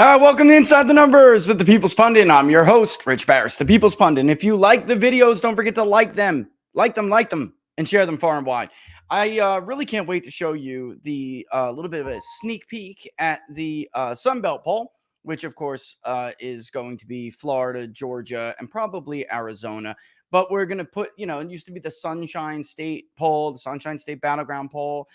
Welcome to Inside the Numbers with the People's Pundit. I'm your host, Rich Barris, the People's Pundit. And if you like the videos, don't forget to like them, and share them far and wide. I really can't wait to show you the little bit of a sneak peek at the Sun Belt poll, which, of course, is going to be Florida, Georgia, and probably Arizona. But we're going to put, it used to be the Sunshine State poll, the Sunshine State Battleground poll.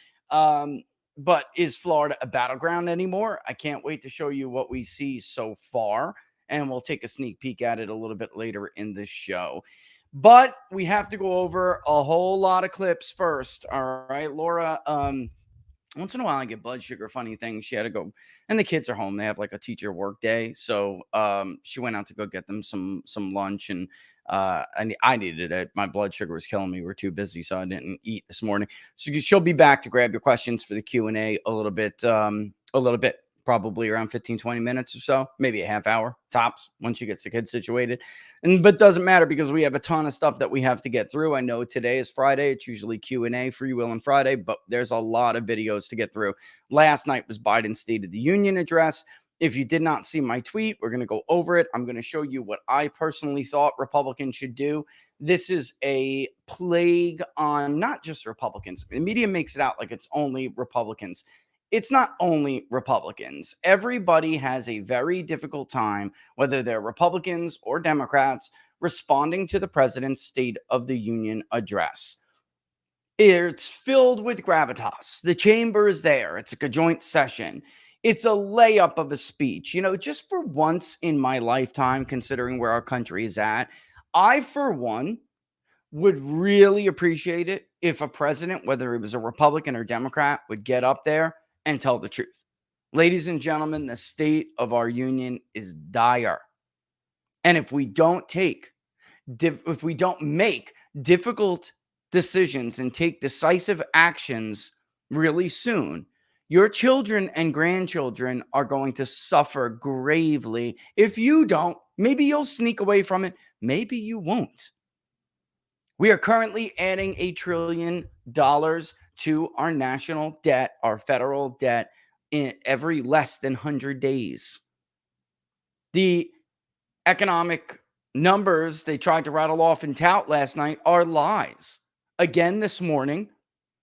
But is Florida a battleground anymore? I can't wait to show you what we see so far, and we'll take a sneak peek at it a little bit later in this show. But we have to go over a whole lot of clips first. All right, Laura. Once in a while I get blood sugar funny things. She had to go, and the kids are home. They have like a teacher work day, so she went out to go get them some lunch, and I needed it. My blood sugar was killing me. We were too busy, so I didn't eat this morning. So she'll be back to grab your questions for the Q&A a little bit, probably around 15-20 minutes or so, maybe a half hour tops once she gets the kids situated. But doesn't matter because we have a ton of stuff that we have to get through. I know today is Friday. It's usually Q&A, Free Will and Friday, but there's a lot of videos to get through. Last night was Biden's State of the Union address. If you did not see my tweet, we're going to go over it. I'm going to show you what I personally thought Republicans should do. This is a plague on not just Republicans. The media makes it out like it's only Republicans. It's not only Republicans. Everybody has a very difficult time, whether they're Republicans or Democrats, responding to the president's State of the Union address. It's filled with gravitas. The chamber is there. It's like a joint session. It's a layup of a speech. Just for once in my lifetime, considering where our country is at, I, for one, would really appreciate it if a president, whether it was a Republican or Democrat, would get up there and tell the truth. Ladies and gentlemen, the state of our union is dire. And if we don't make difficult decisions and take decisive actions really soon, your children and grandchildren are going to suffer gravely. If you don't, maybe you'll sneak away from it. Maybe you won't. We are currently adding $1 trillion to our national debt, our federal debt, in every less than 100 days. The economic numbers they tried to rattle off and tout last night are lies. Again, this morning,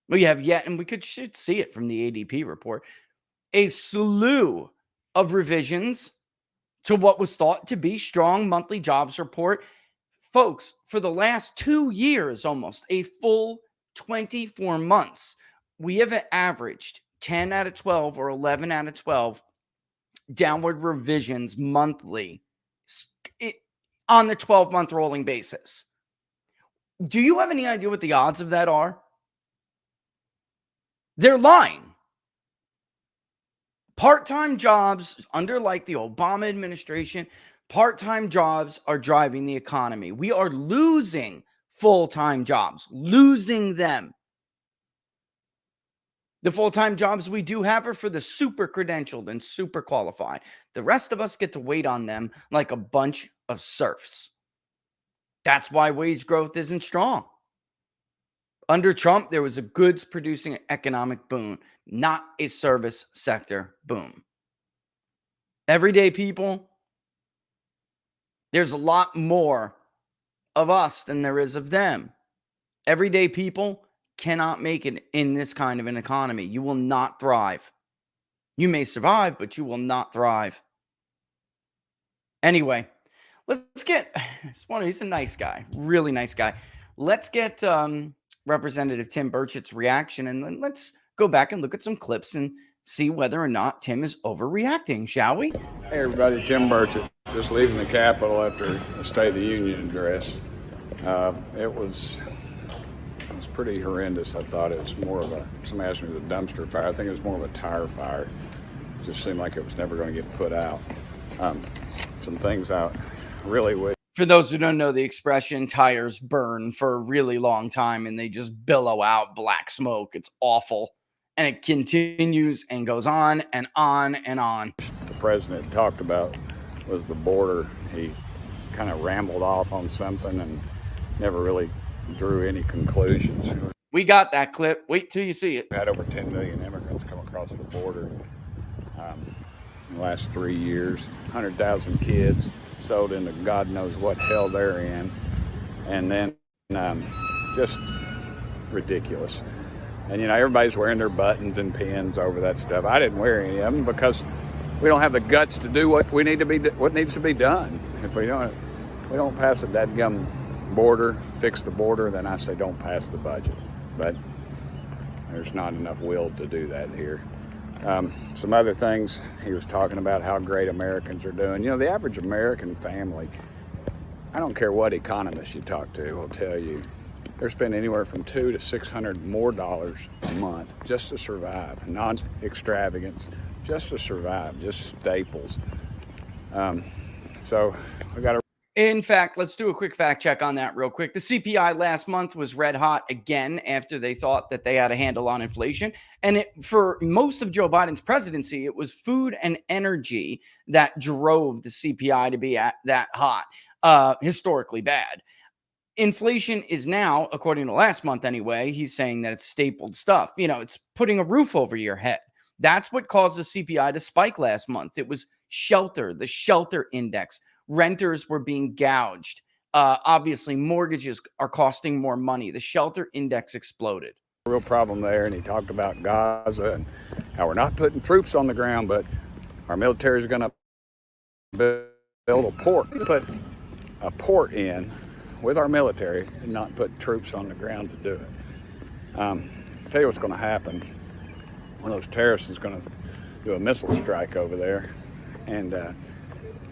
we have yet, and should see it from the ADP report, a slew of revisions to what was thought to be strong monthly jobs report. Folks, for the last 2 years, almost a full 24 months, we have averaged 10 out of 12 or 11 out of 12 downward revisions monthly on the 12-month rolling basis. Do you have any idea what the odds of that are? They're lying. Part-time jobs under like the Obama administration, part-time jobs are driving the economy. We are losing full-time jobs, losing them. The full-time jobs we do have are for the super credentialed and super qualified. The rest of us get to wait on them like a bunch of serfs. That's why wage growth isn't strong. Under Trump, there was a goods-producing economic boom, not a service sector boom. Everyday people, there's a lot more of us than there is of them. Everyday people cannot make it in this kind of an economy. You will not thrive. You may survive, but you will not thrive. Anyway, let's get, he's a nice guy, really nice guy. Let's get Representative Tim Burchett's reaction, and then let's go back and look at some clips and see whether or not Tim is overreacting, shall we? Hey everybody, Tim Burchett, just leaving the Capitol after the State of the Union address. It was pretty horrendous. I thought it was more of somebody asked me the dumpster fire. I think it was more of a tire fire. It just seemed like it was never going to get put out. Some things I really wish. For those who don't know the expression, tires burn for a really long time and they just billow out black smoke. It's awful. And it continues and goes on and on and on. The president talked about was the border. He kind of rambled off on something and never really drew any conclusions. We got that clip. Wait till you see it. We had over 10 million immigrants come across the border. in the last 3 years. 100,000 kids sold into God knows what hell they're in. And then just ridiculous. And, you know, everybody's wearing their buttons and pins over that stuff. I didn't wear any of them because we don't have the guts to do what needs to be done. If we don't pass a dadgum border, fix the border, then I say don't pass the budget. But there's not enough will to do that here. Some other things, he was talking about how great Americans are doing. You know, the average American family, I don't care what economist you talk to, will tell you, they're spending anywhere from $200 to $600 more a month just to survive. Non-extravagance, just to survive, just staples. So we got to. In fact, let's do a quick fact check on that real quick. The CPI last month was red hot again after they thought that they had a handle on inflation. And for most of Joe Biden's presidency, it was food and energy that drove the CPI to be at that hot, historically bad. Inflation is now, according to last month anyway, he's saying that it's stapled stuff. You know, it's putting a roof over your head. That's what caused the CPI to spike last month. It was the shelter index. Renters were being gouged. Obviously, mortgages are costing more money. The shelter index exploded. Real problem there, and he talked about Gaza and how we're not putting troops on the ground, but our military is going to build a port. Put a port in with our military and not put troops on the ground to do it. I'll tell you what's going to happen. One of those terrorists is going to do a missile strike over there, and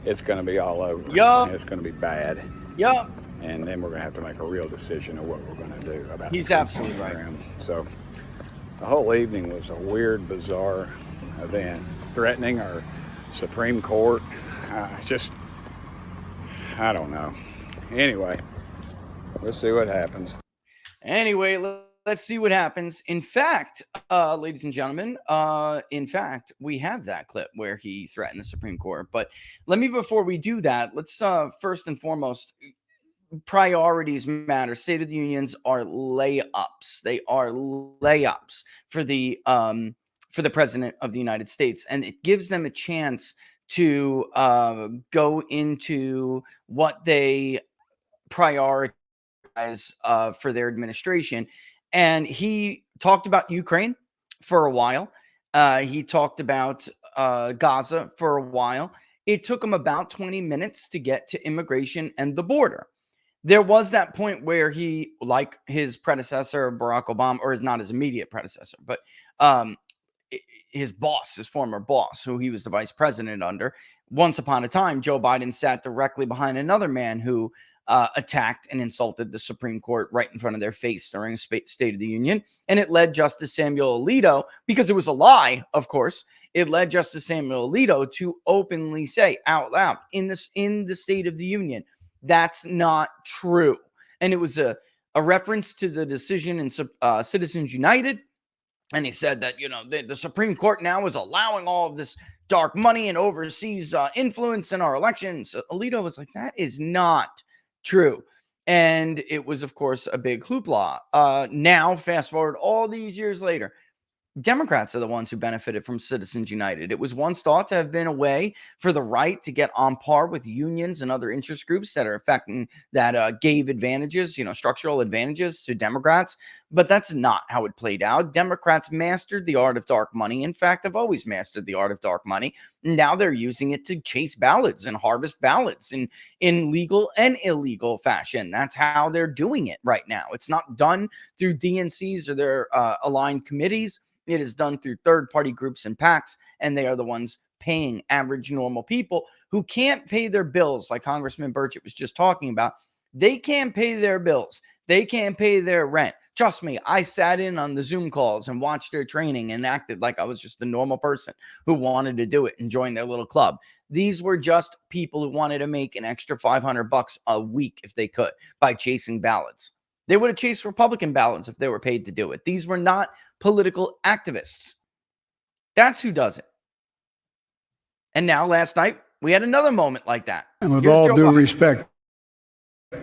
it's going to be all over. Yup. It's going to be bad. Yup. And then we're going to have to make a real decision of what we're going to do about it. He's absolutely right. So the whole evening was a weird, bizarre event, threatening our Supreme Court. I don't know. Anyway, we'll see what happens. Anyway, let's see what happens. In fact, ladies and gentlemen, we have that clip where he threatened the Supreme Court. But before we do that, let's first and foremost, priorities matter. State of the Unions are layups. They are layups for the president of the United States, and it gives them a chance to go into what they prioritize for their administration. And he talked about Ukraine for a while. He talked about Gaza for a while. It took him about 20 minutes to get to immigration and the border. There was that point where he, like his predecessor, Barack Obama, or not his immediate predecessor, but his former boss, who he was the vice president under. Once upon a time, Joe Biden sat directly behind another man who attacked and insulted the Supreme Court right in front of their face during State of the Union. And it led Justice Samuel Alito, because it was a lie, of course, it led Justice Samuel Alito to openly say out loud in the State of the Union, that's not true. And it was a reference to the decision in Citizens United. And he said that, you know, the Supreme Court now is allowing all of this dark money and overseas influence in our elections. Alito was like, that is not true. And it was, of course, a big hoopla. Now, fast forward all these years later, Democrats are the ones who benefited from Citizens United. It was once thought to have been a way for the right to get on par with unions and other interest groups that are affecting, that gave advantages, structural advantages to Democrats. But that's not how it played out. Democrats mastered the art of dark money. In fact, have always mastered the art of dark money. Now they're using it to chase ballots and harvest ballots in legal and illegal fashion. That's how they're doing it right now. It's not done through DNCs or their aligned committees. It is done through third-party groups and PACs, and they are the ones paying average normal people who can't pay their bills, like Congressman Burchett was just talking about. They can't pay their bills. They can't pay their rent. Trust me, I sat in on the Zoom calls and watched their training and acted like I was just a normal person who wanted to do it and join their little club. These were just people who wanted to make an extra $500 a week if they could by chasing ballots. They would have chased Republican ballots if they were paid to do it. These were not political activists. That's who does it. And now, last night, we had another moment like that. And with all due respect,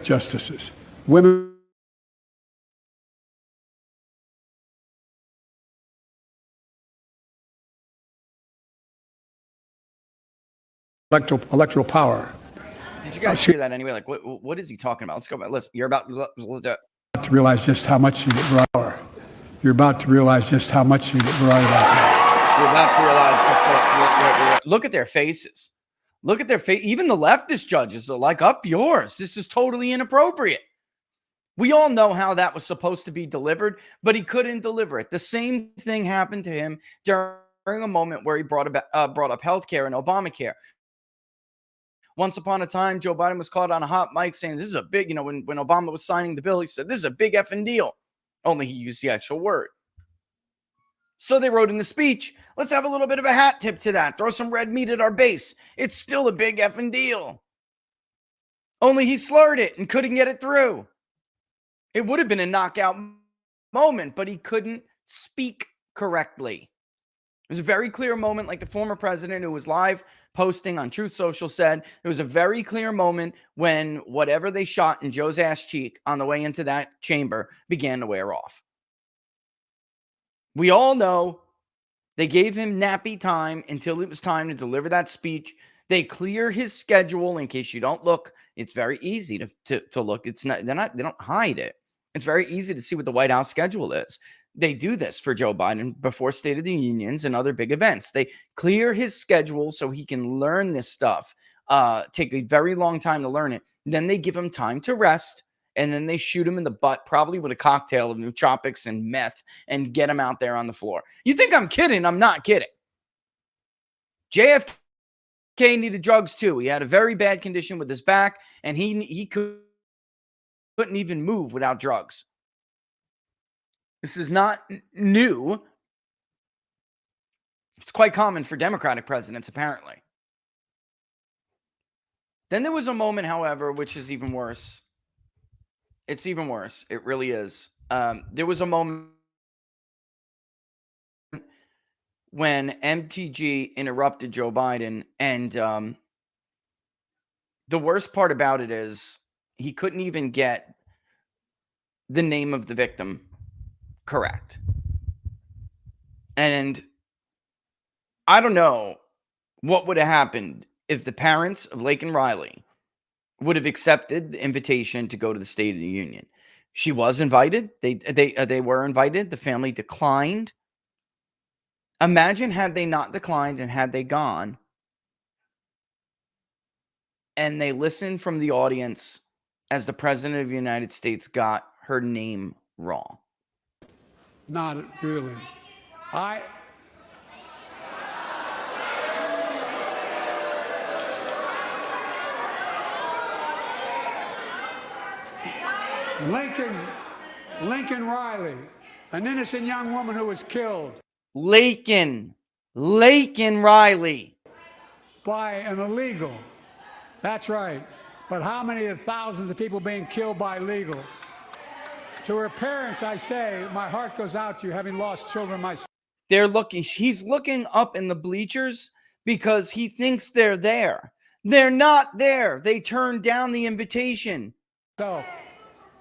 justices, women electoral power. Did you guys hear that anyway? Like, what is he talking about? Let's go back. Listen, you're about to realize just how much he brought. You're about to realize just how much he brought. You're about to realize just look at their faces. Look at their face. Even the leftist judges are like, up yours. This is totally inappropriate. We all know how that was supposed to be delivered, but he couldn't deliver it. The same thing happened to him during a moment where he brought up healthcare and Obamacare. Once upon a time, Joe Biden was caught on a hot mic saying, this is a big, when Obama was signing the bill, he said, this is a big effing deal. Only he used the actual word. So they wrote in the speech, let's have a little bit of a hat tip to that. Throw some red meat at our base. It's still a big effing deal. Only he slurred it and couldn't get it through. It would have been a knockout moment, but he couldn't speak correctly. It was a very clear moment, like the former president who was live posting on Truth Social said. It was a very clear moment when whatever they shot in Joe's ass cheek on the way into that chamber began to wear off. We all know they gave him nappy time until it was time to deliver that speech. They clear his schedule. In case you don't look, it's very easy to look. It's not, they don't hide it. It's very easy to see what the White House schedule is. They do this for Joe Biden before State of the Unions and other big events. They clear his schedule so he can learn this stuff, take a very long time to learn it. Then they give him time to rest, and then they shoot him in the butt, probably with a cocktail of nootropics and meth, and get him out there on the floor. You think I'm kidding? I'm not kidding. JFK needed drugs too. He had a very bad condition with his back, and he couldn't even move without drugs. This is not new. It's quite common for Democratic presidents, apparently. Then there was a moment, however, which is even worse. It's even worse. It really is. There was a moment when MTG interrupted Joe Biden, and the worst part about it is he couldn't even get the name of the victim correct. And I don't know what would have happened if the parents of Laken Riley would have accepted the invitation to go to the State of the Union. She was invited. They were invited. The family declined. Imagine had they not declined and had they gone, and they listened from the audience as the President of the United States got her name wrong. Not really. Lincoln Riley, an innocent young woman who was killed. Laken Riley. By an illegal. That's right. But how many of thousands of people being killed by illegals? To her parents, I say, my heart goes out to you, having lost children myself. He's looking up in the bleachers because he thinks they're there. They're not there. They turned down the invitation. So,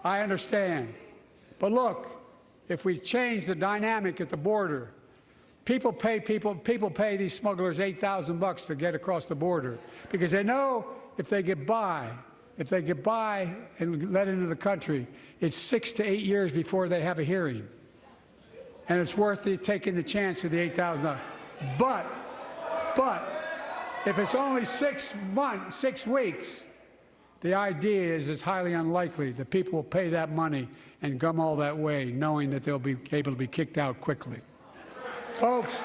I understand. But look, if we change the dynamic at the border, people pay these smugglers $8,000 to get across the border because they know if they get by and let into the country, it's 6 to 8 years before they have a hearing. And it's worth taking the chance of the $8,000. But if it's only 6 weeks, the idea is it's highly unlikely that people will pay that money and come all that way, knowing that they'll be able to be kicked out quickly. Folks,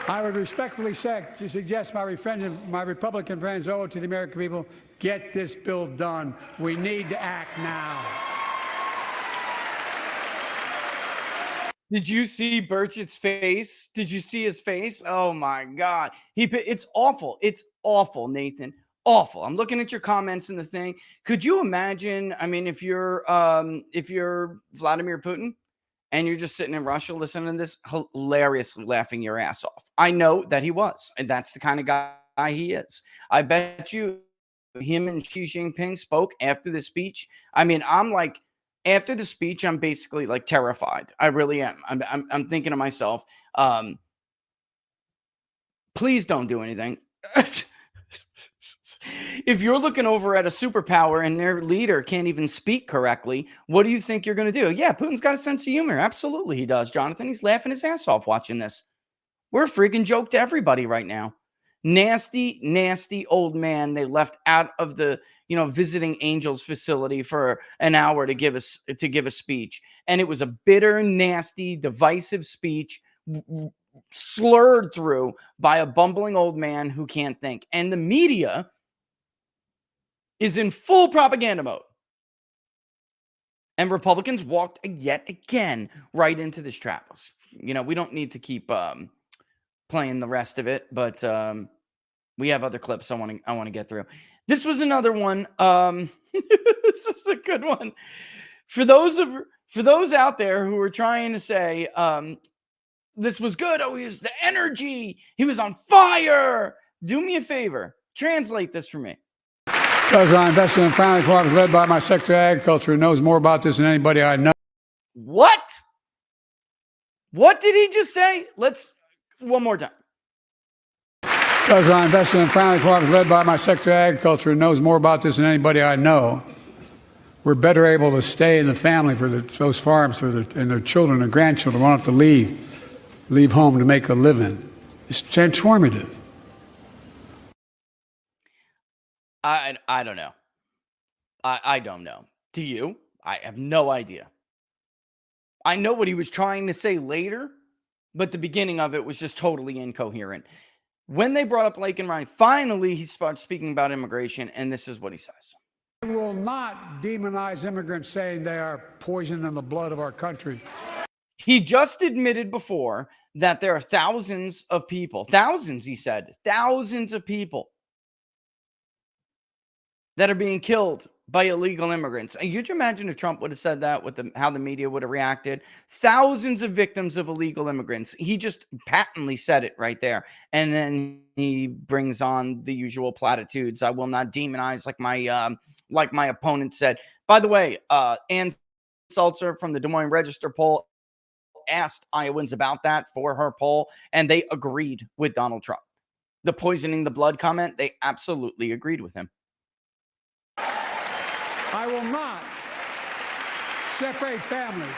I would respectfully suggest my Republican friends owe it to the American people, get this bill done. We need to act now. Did you see Burchett's face? Did you see his face? Oh my God. It's awful. It's awful, Nathan. Awful. I'm looking at your comments in the thing. Could you imagine, I mean, if you're Vladimir Putin and you're just sitting in Russia listening to this, hilariously laughing your ass off. I know that he was, and that's the kind of guy he is. I bet you him and Xi Jinping spoke after the speech. I mean, I'm like, after the speech, I'm basically like terrified. I really am. I'm thinking to myself, Please don't do anything. If you're looking over at a superpower and their leader can't even speak correctly, what do you think you're going to do? Yeah, Putin's got a sense of humor. Absolutely, he does, Jonathan. He's laughing his ass off watching this. We're a freaking joke to everybody right now. Nasty, nasty old man they left out of the, visiting angels facility for an hour to give a speech. And it was a bitter, nasty, divisive speech slurred through by a bumbling old man who can't think. And the media is in full propaganda mode. And Republicans walked yet again right into this trap. We don't need to keep playing the rest of it, but we have other clips I want to get through. This was another one. This is a good one. For those out there who were trying to say this was good. Oh, he was the energy. He was on fire. Do me a favor. Translate this for me. Because I invested in a family farm led by my Secretary of Agriculture, who knows more about this than anybody I know. What? What did he just say? One more time. Because I invested in a family farm led by my Secretary of Agriculture, who knows more about this than anybody I know. We're better able to stay in the family for those farms and their children and grandchildren won't have to leave home to make a living. It's transformative. I don't know. I don't know. Do you? I have no idea. I know what he was trying to say later, but the beginning of it was just totally incoherent. When they brought up Lake and Ryan, finally he starts speaking about immigration, and this is what he says. I will not demonize immigrants saying they are poison in the blood of our country. He just admitted before that there are thousands of people, thousands, he said, thousands of people that are being killed by illegal immigrants. And could you imagine if Trump would have said that, how the media would have reacted? Thousands of victims of illegal immigrants. He just patently said it right there. And then he brings on the usual platitudes. I will not demonize like my opponent said. By the way, Ann Seltzer from the Des Moines Register poll asked Iowans about that for her poll, and they agreed with Donald Trump. The poisoning the blood comment, they absolutely agreed with him. I will not separate families.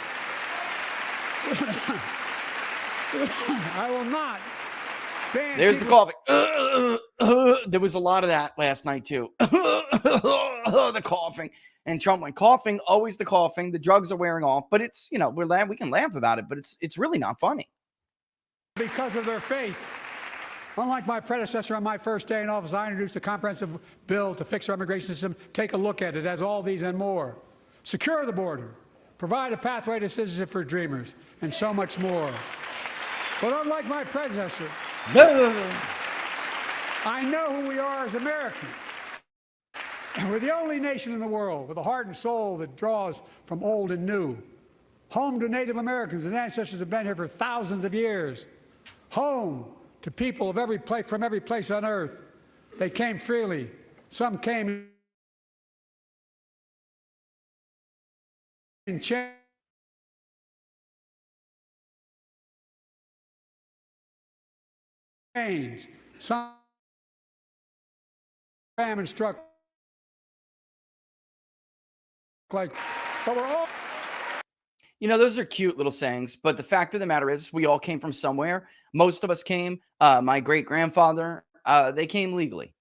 I will not ban. There's the coughing. There was a lot of that last night too. The coughing. And Trump went coughing, always the coughing. The drugs are wearing off, but it's, we can laugh about it, but it's really not funny. Because of their faith. Unlike my predecessor on my first day in office, I introduced a comprehensive bill to fix our immigration system. Take a look at it. It has all these and more. Secure the border. Provide a pathway to citizenship for dreamers. And so much more. But unlike my predecessor, I know who we are as Americans. We're the only nation in the world with a heart and soul that draws from old and new. Home to Native Americans and ancestors have been here for thousands of years. Home to people of from every place on earth. They came freely. Some came in chains. Some famine struck but we're all. Those are cute little sayings, but the fact of the matter is we all came from somewhere. Most of us came, my great-grandfather, they came legally.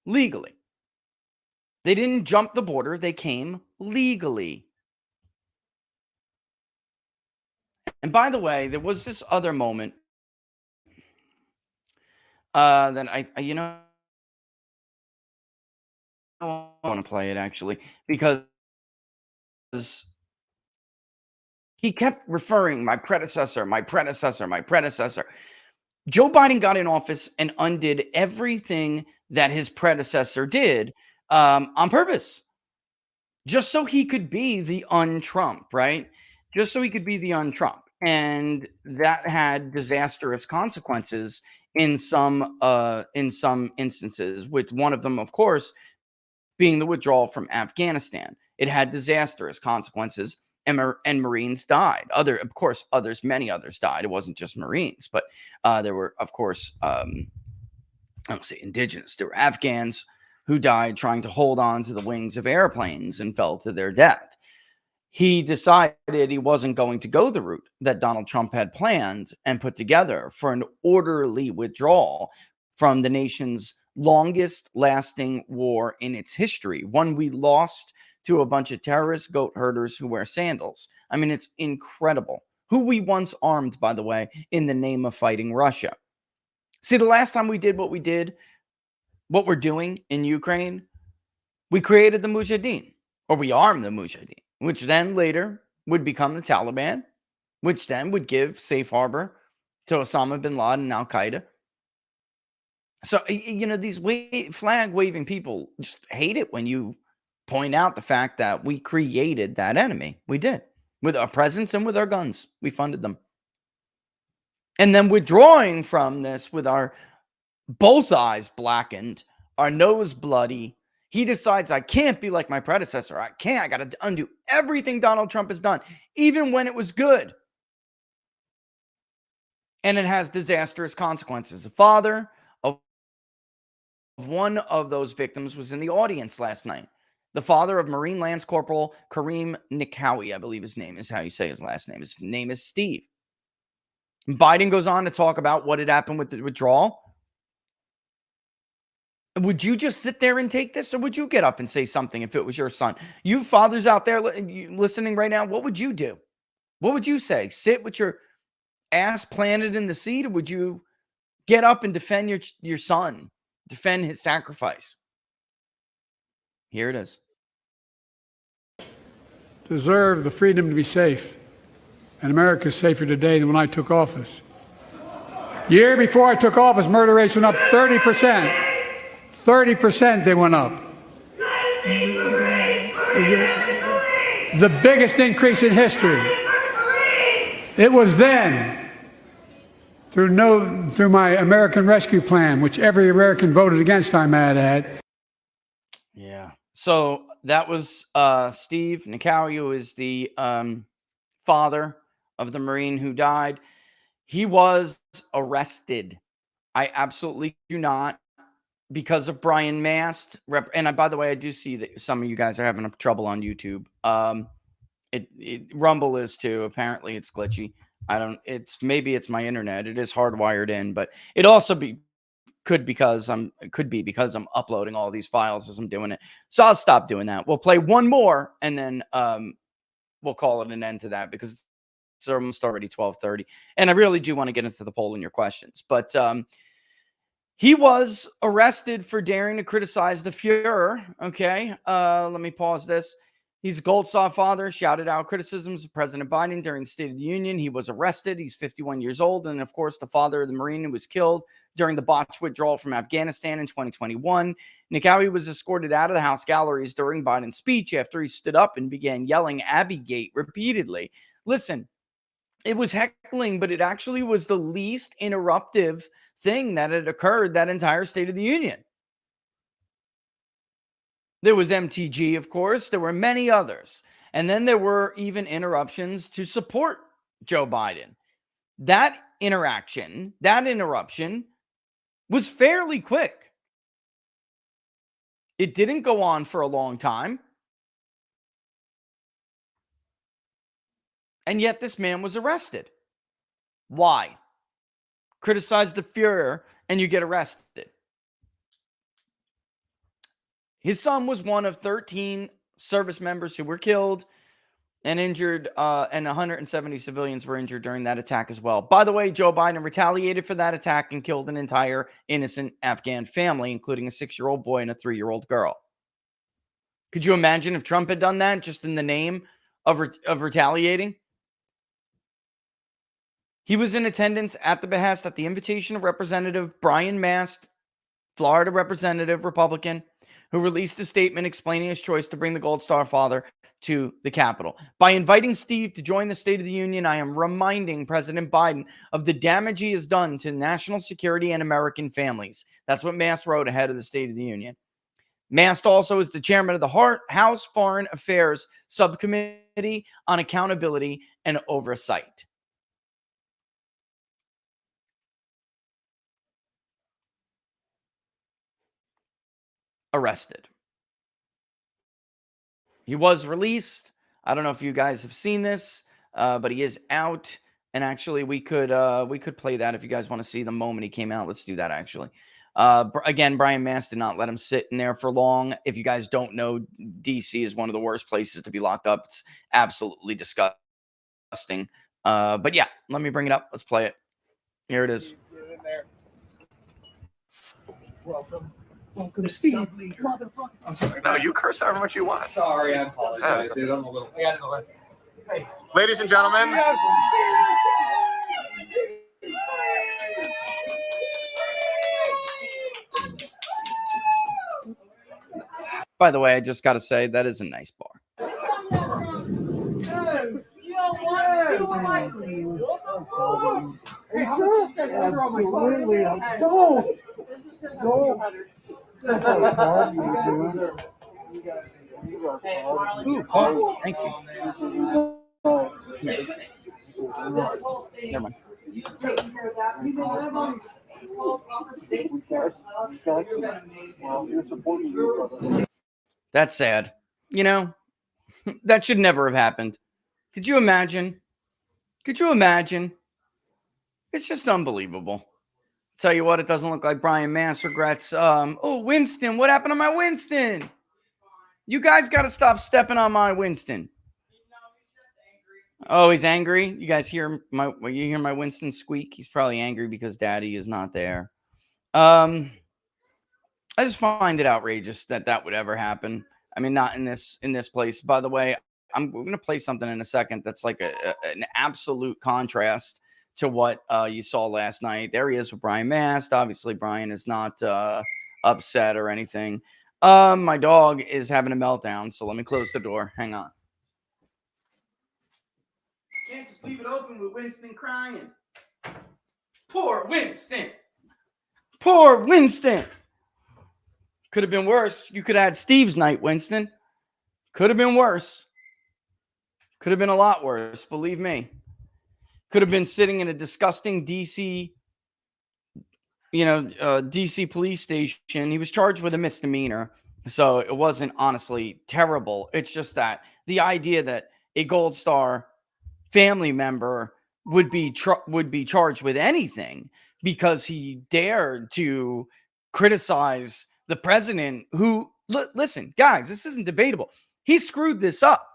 Legally. They didn't jump the border. They came legally. And by the way, there was this other moment that I want to play it actually, because he kept referring my predecessor. Joe Biden got in office and undid everything that his predecessor did on purpose, just so he could be the un-Trump, right? Just so he could be the un-Trump. And that had disastrous consequences in some instances, with one of them, of course, being the withdrawal from Afghanistan. It had disastrous consequences, and Marines died. Many others died. It wasn't just Marines, but there were, of course, I don't say indigenous, there were Afghans who died trying to hold on to the wings of airplanes and fell to their death. He decided he wasn't going to go the route that Donald Trump had planned and put together for an orderly withdrawal from the nation's longest lasting war in its history, one we lost to a bunch of terrorist goat herders who wear sandals. I mean, it's incredible. Who we once armed, by the way, in the name of fighting Russia. See, the last time we did what we're doing in Ukraine, we created the Mujahideen, or we armed the Mujahideen, which then later would become the Taliban, which then would give safe harbor to Osama bin Laden and Al-Qaeda. So, these flag-waving people just hate it when you point out the fact that we created that enemy. We did. With our presence and with our guns. We funded them. And then withdrawing from this with our both eyes blackened, our nose bloody, he decides, I can't be like my predecessor. I got to undo everything Donald Trump has done, even when it was good. And it has disastrous consequences. The father of one of those victims was in the audience last night. The father of Marine Lance Corporal Kareem Nikawi, I believe his name is how you say his last name. His name is Steve. Biden goes on to talk about what had happened with the withdrawal. Would you just sit there and take this, or would you get up and say something if it was your son? You fathers out there listening right now, what would you do? What would you say? Sit with your ass planted in the seat, or would you get up and defend your son, defend his sacrifice? Here it is. Deserve the freedom to be safe. And America is safer today than when I took office. Year before I took office, murder rates went up 30%. 30% they went up. The biggest increase in history. It was then, through my American Rescue Plan, which every American voted against, I might add. Yeah. So that was Steve Nikawi, who is the father of the Marine who died. He was arrested. I absolutely do not, because of Brian Mast. And by the way, I do see that some of you guys are having trouble on YouTube. Rumble is too. Apparently it's glitchy. Maybe it's my internet. It is hardwired in, but it also could be because I'm uploading all these files as I'm doing it. So I'll stop doing that. We'll play one more and then we'll call it an end to that, because it's almost already 12:30. And I really do want to get into the poll and your questions. But he was arrested for daring to criticize the Fuhrer. Okay, let me pause this. He's a Gold Star father, shouted out criticisms of President Biden during the State of the Union. He was arrested. He's 51 years old. And, of course, the father of the Marine who was killed during the botched withdrawal from Afghanistan in 2021. Nikawi was escorted out of the House galleries during Biden's speech after he stood up and began yelling Abbygate repeatedly. Listen, it was heckling, but it actually was the least interruptive thing that had occurred that entire State of the Union. There was MTG, of course. There were many others. And then there were even interruptions to support Joe Biden. That interruption was fairly quick. It didn't go on for a long time. And yet this man was arrested. Why? Criticize the Fuhrer and you get arrested. His son was one of 13 service members who were killed and injured, and 170 civilians were injured during that attack as well. By the way, Joe Biden retaliated for that attack and killed an entire innocent Afghan family, including a 6-year-old boy and a 3-year-old girl. Could you imagine if Trump had done that just in the name of retaliating? He was in attendance at the behest, at the invitation of Representative Brian Mast, Florida representative, Republican, who released a statement explaining his choice to bring the Gold Star father to the Capitol. By inviting Steve to join the State of the Union, I am reminding President Biden of the damage he has done to national security and American families. That's what Mast wrote ahead of the State of the Union. Mast also is the chairman of the House Foreign Affairs Subcommittee on Accountability and Oversight. arrested. He was released. I don't know if you guys have seen this, but he is out. And actually, we could play that if you guys want to see the moment he came out. Let's do that, actually. Again, Brian Mast did not let him sit in there for long. If you guys don't know, D.C. is one of the worst places to be locked up. It's absolutely disgusting. But yeah, let me bring it up. Let's play it. Here it is. Welcome, Steve. Motherfucker. I'm sorry. No, you curse however much you want. Sorry, I apologize, dude. I'm a little. I gotta go. Hey, Ladies and gentlemen. By the way, I just got to say, that is a nice bar. hey, how much is this guys order on my phone? Thank you. Never mind. That's sad. You know, that should never have happened. Could you imagine? Could you imagine? It's just unbelievable. Tell you what, it doesn't look like Brian Mast regrets. Oh, Winston, what happened to my Winston? You guys got to stop stepping on my Winston. Oh, he's angry. You guys hear my Winston squeak? He's probably angry because Daddy is not there. I just find it outrageous that would ever happen. I mean, not in this place. By the way, we're going to play something in a second that's like an absolute contrast to what you saw last night. There he is with Brian Mast. Obviously, Brian is not upset or anything. My dog is having a meltdown, so let me close the door. Hang on. Can't just leave it open with Winston crying. Poor Winston. Poor Winston. Could have been worse. You could have had Steve's night, Winston. Could have been worse. Could have been a lot worse, believe me. Could have been sitting in a disgusting DC, DC police station. He was charged with a misdemeanor, so it wasn't honestly terrible. It's just that the idea that a Gold Star family member would be charged with anything because he dared to criticize the president who, listen, guys, this isn't debatable. He screwed this up.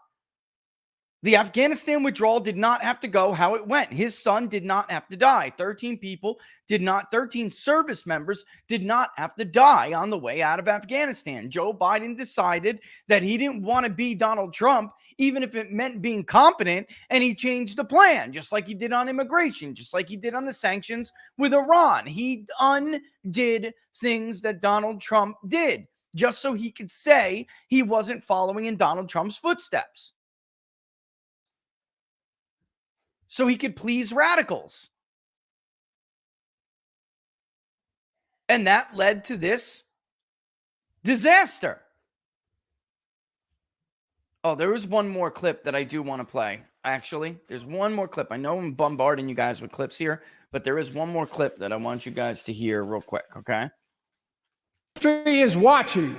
The Afghanistan withdrawal did not have to go how it went. His son did not have to die. 13 service members did not have to die on the way out of Afghanistan. Joe Biden decided that he didn't want to be Donald Trump, even if it meant being competent, and he changed the plan, just like he did on immigration, just like he did on the sanctions with Iran. He undid things that Donald Trump did, just so he could say he wasn't following in Donald Trump's footsteps. So he could please radicals. And that led to this disaster. Oh, there was one more clip that I do want to play. Actually, there's one more clip. I know I'm bombarding you guys with clips here, but there is one more clip that I want you guys to hear real quick, okay? History is watching,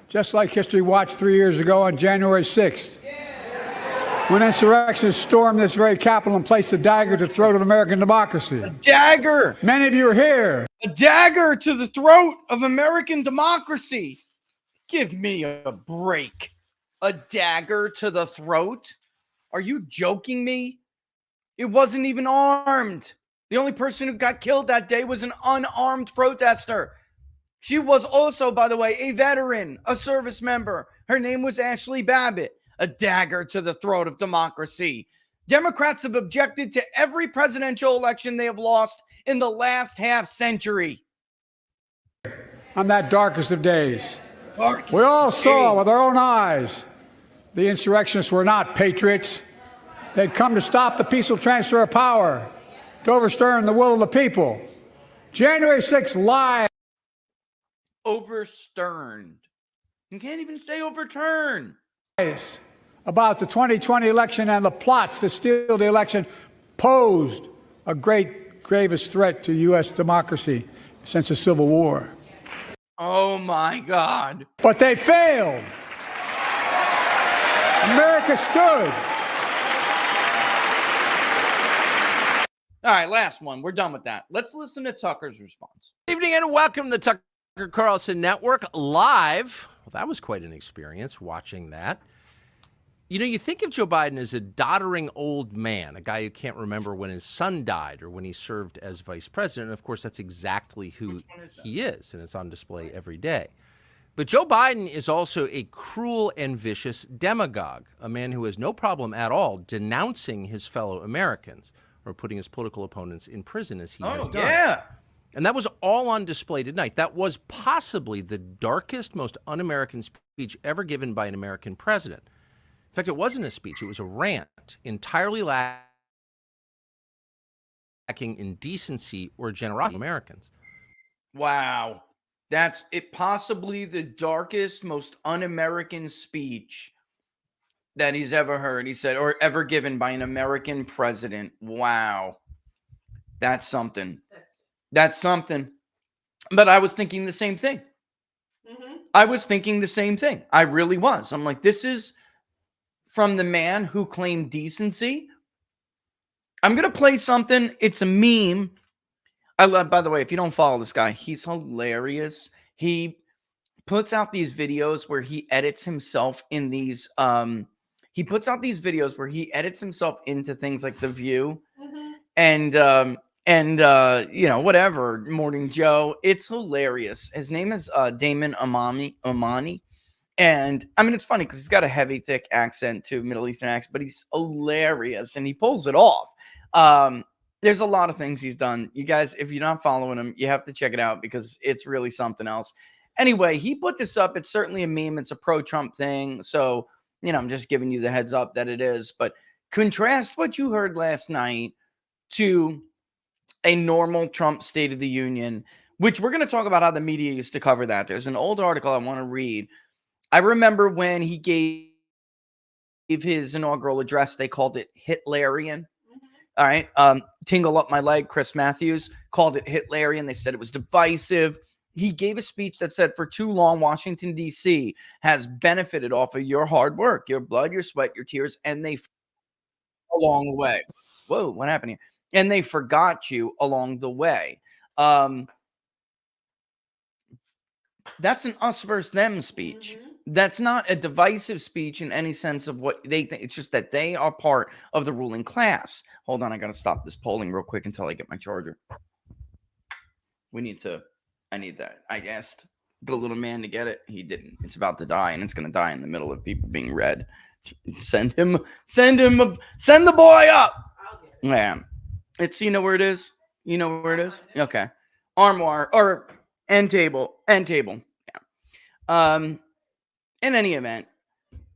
just like history watched 3 years ago on January 6th. When insurrectionists stormed this very Capitol and placed a dagger to the throat of American democracy. A dagger! Many of you are here. A dagger to the throat of American democracy. Give me a break. A dagger to the throat? Are you joking me? It wasn't even armed. The only person who got killed that day was an unarmed protester. She was also, by the way, a veteran, a service member. Her name was Ashley Babbitt. A dagger to the throat of democracy. Democrats have objected to every presidential election they have lost in the last half century. On that darkest of days, we all saw with our own eyes the insurrectionists were not patriots. They'd come to stop the peaceful transfer of power, to overturn the will of the people. January 6th lied. Overturned. You can't even say overturn. About the 2020 election and the plots to steal the election posed a gravest threat to U.S. democracy since the Civil War. Oh my God. But they failed. America stood. All right, last one. We're done with that. Let's listen to Tucker's response. Good evening and welcome to the Tucker Carlson Network live. Well, that was quite an experience watching that. You know, you think of Joe Biden as a doddering old man, a guy who can't remember when his son died or when he served as vice president. And of course, that's exactly who he is, and it's on display every day. But Joe Biden is also a cruel and vicious demagogue, a man who has no problem at all denouncing his fellow Americans or putting his political opponents in prison as he has done. Yeah. And that was all on display tonight. That was possibly the darkest, most un-American speech ever given by an American president. In fact, it wasn't a speech. It was a rant, entirely lacking in decency or generosity of Americans. Wow. That's it. Possibly the darkest, most un-American speech that he's ever heard, he said, or ever given by an American president. Wow. That's something. That's something. But I was thinking the same thing. I was thinking the same thing. I really was. I'm like, this is from the man who claimed decency. I'm going to play something. It's a meme. I love, by the way, if you don't follow this guy, he's hilarious. He puts out these videos where he edits himself in these, he puts out these videos where he edits himself into things like The View and you know, whatever, Morning Joe. It's hilarious. His name is Damon Amani. And I mean, it's funny because he's got a heavy, thick accent too, Middle Eastern accent, but he's hilarious and he pulls it off. There's a lot of things he's done. You guys, if you're not following him, you have to check it out because it's really something else. Anyway, he put this up. It's certainly a meme. It's a pro-Trump thing. So, you know, I'm just giving you the heads up that it is. But contrast what you heard last night to a normal Trump State of the Union, which we're going to talk about how the media used to cover that. There's an old article I want to read. I remember when he gave his inaugural address, they called it Hitlerian. All right. Tingle Up My Leg, Chris Matthews called it Hitlerian. They said it was divisive. He gave a speech that said, for too long, Washington, D.C. has benefited off of your hard work, your blood, your sweat, your tears, and they along the way. Whoa, what happened here? And they forgot you along the way. That's an us versus them speech. That's not a divisive speech in any sense of what they think. It's just that they are part of the ruling class. Hold on, I got to stop this polling real quick until I get my charger. I need that. I asked the little man to get it. He didn't. It's about to die, and it's going to die in the middle of people being read. Send the boy up. Yeah. It's, you know where it is? You know where it is? Okay. Armoire or end table. Yeah. In any event,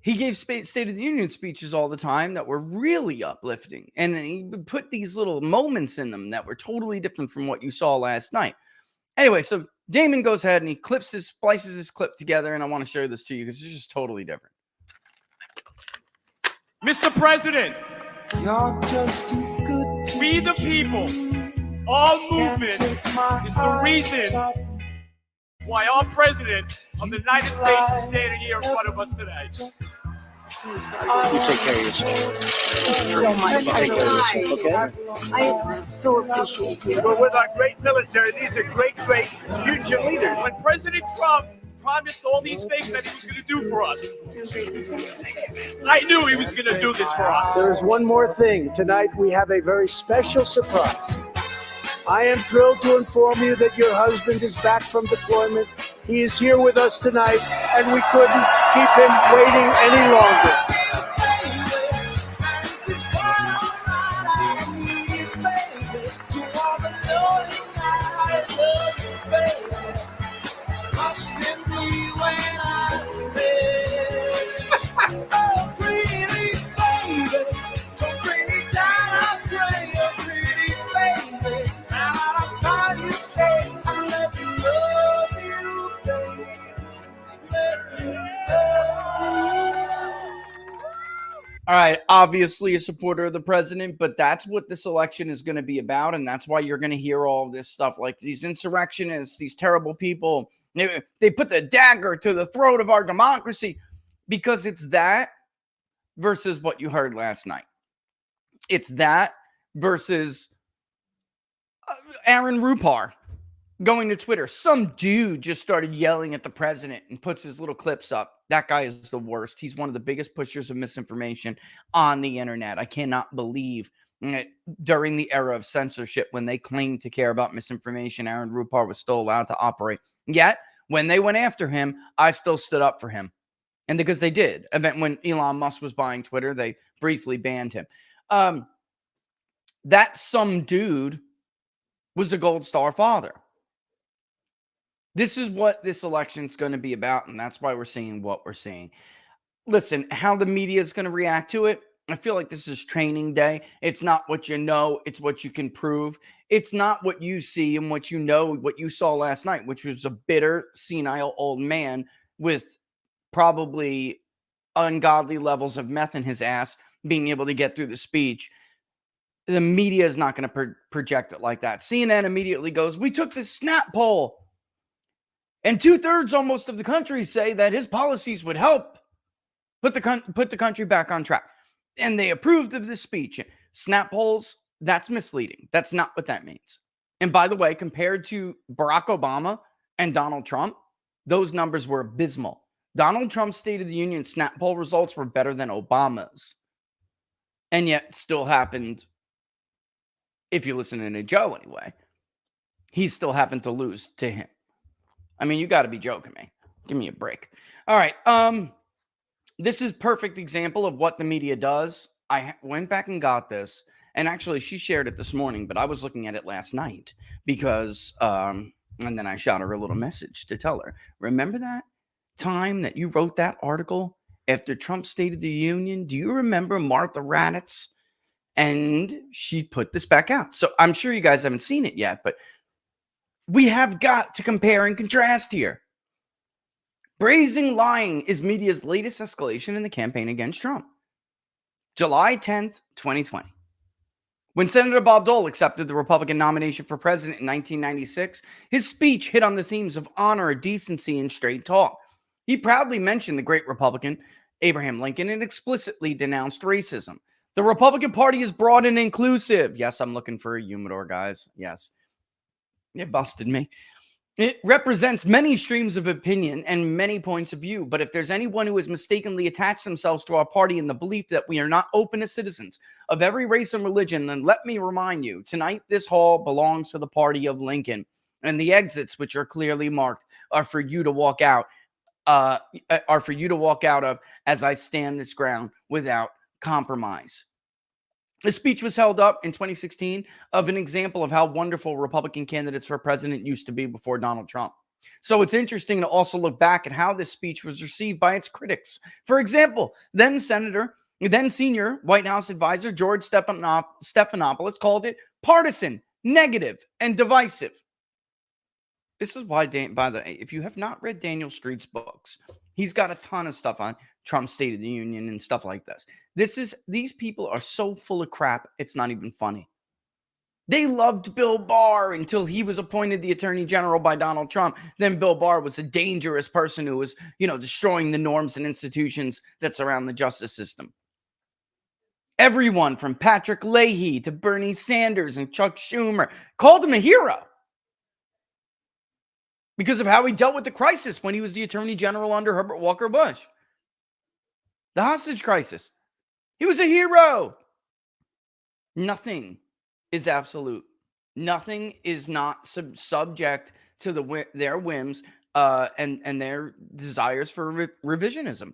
he gave State of the Union speeches all the time that were really uplifting. And then he would put these little moments in them that were totally different from what you saw last night. Anyway, so Damon goes ahead and he splices his clip together, and I want to share this to you because it's just totally different. Mr. President, you're just too good to we the people, our movement is the reason why our president of the United States is standing here in front of us today. You take care of yourself. So much. Okay? I so appreciate you. But with our great military, these are great future leaders. When President Trump promised all these things that he was going to do for us, I knew he was going to do this for us. There is one more thing. Tonight we have a very special surprise. I am thrilled to inform you that your husband is back from deployment. He is here with us tonight, and we couldn't keep him waiting any longer. All right, obviously a supporter of the president, but that's what this election is going to be about, and that's why you're going to hear all of this stuff like these insurrectionists, these terrible people They put the dagger to the throat of our democracy, because it's that versus what you heard last night. It's that versus Aaron Rupar going to Twitter. Some dude just started yelling at the president and puts his little clips up. That guy is the worst. He's one of the biggest pushers of misinformation on the internet. I cannot believe that during the era of censorship, when they claimed to care about misinformation, Aaron Rupar was still allowed to operate. Yet, when they went after him, I still stood up for him. And because they did. When Elon Musk was buying Twitter, they briefly banned him. That some dude was a gold star father. This is what this election's going to be about, and that's why we're seeing what we're seeing. Listen, how the media is going to react to it, I feel like this is training day. It's not what you know, it's what you can prove. It's not what you see and what you know, what you saw last night, which was a bitter, senile old man with probably ungodly levels of meth in his ass being able to get through the speech. The media is not going to project it like that. CNN immediately goes, we took this snap poll, and 2/3 almost of the country say that his policies would help put the country back on track. And they approved of this speech. Snap polls, that's misleading. That's not what that means. And by the way, compared to Barack Obama and Donald Trump, those numbers were abysmal. Donald Trump's State of the Union snap poll results were better than Obama's. And yet still happened, if you listen to Joe anyway, he still happened to lose to him. I mean, you got to be joking me. Give me a break. All right. This is perfect example of what the media does. I went back and got this, and actually she shared it this morning, but I was looking at it last night because, and then I shot her a little message to tell her, remember that time that you wrote that article after Trump's State of the Union? Do you remember Martha Raddatz? And she put this back out. So I'm sure you guys haven't seen it yet, but we have got to compare and contrast here. Brazen lying is media's latest escalation in the campaign against Trump. July 10th, 2020. When Senator Bob Dole accepted the Republican nomination for president in 1996, his speech hit on the themes of honor, decency, and straight talk. He proudly mentioned the great Republican, Abraham Lincoln, and explicitly denounced racism. The Republican Party is broad and inclusive. Yes, I'm looking for a humidor, guys. Yes. It busted me. It represents many streams of opinion and many points of view. But if there's anyone who has mistakenly attached themselves to our party in the belief that we are not open as citizens of every race and religion, then let me remind you, tonight this hall belongs to the party of Lincoln. And the exits, which are clearly marked, are for you to walk out. Of as I stand this ground without compromise. The speech was held up in 2016 of an example of how wonderful Republican candidates for president used to be before Donald Trump. So it's interesting to also look back at how this speech was received by its critics. For example, then senior White House advisor George Stephanopoulos called it partisan, negative, and divisive. This is why, by the way, if you have not read Daniel Street's books, he's got a ton of stuff on Trump's State of the Union and stuff like this. These people are so full of crap, it's not even funny. They loved Bill Barr until he was appointed the Attorney General by Donald Trump. Then Bill Barr was a dangerous person who was, destroying the norms and institutions that surround the justice system. Everyone from Patrick Leahy to Bernie Sanders and Chuck Schumer called him a hero because of how he dealt with the crisis when he was the Attorney General under Herbert Walker Bush. The hostage crisis. He was a hero. Nothing is absolute. Nothing is not subject to their whims and their desires for revisionism.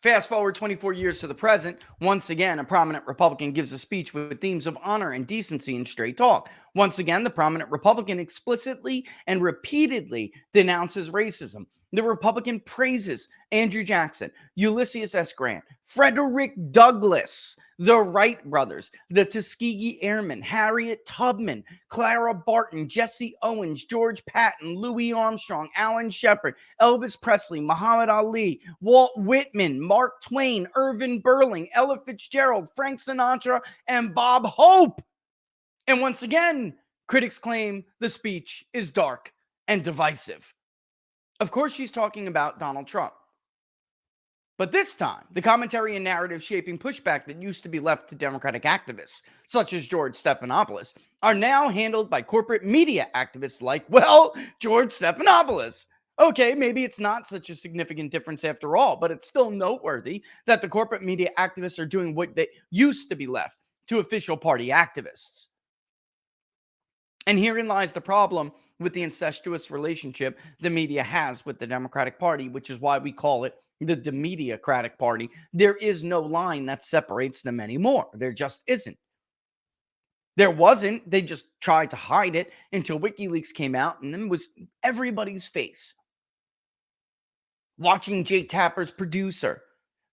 Fast forward 24 years to the present. Once again, a prominent Republican gives a speech with themes of honor and decency and straight talk. Once again, the prominent Republican explicitly and repeatedly denounces racism. The Republican praises Andrew Jackson, Ulysses S. Grant, Frederick Douglass, the Wright brothers, the Tuskegee Airmen, Harriet Tubman, Clara Barton, Jesse Owens, George Patton, Louis Armstrong, Alan Shepard, Elvis Presley, Muhammad Ali, Walt Whitman, Mark Twain, Irvin Berling, Ella Fitzgerald, Frank Sinatra, and Bob Hope. And once again, critics claim the speech is dark and divisive. Of course, she's talking about Donald Trump. But this time, the commentary and narrative shaping pushback that used to be left to Democratic activists, such as George Stephanopoulos, are now handled by corporate media activists like, well, George Stephanopoulos. Okay, maybe it's not such a significant difference after all, but it's still noteworthy that the corporate media activists are doing what they used to be left to official party activists. And herein lies the problem with the incestuous relationship the media has with the Democratic Party, which is why we call it the Demediacratic Party. There is no line that separates them anymore. There just isn't. There wasn't. They just tried to hide it until WikiLeaks came out, and then it was everybody's face. Watching Jake Tapper's producer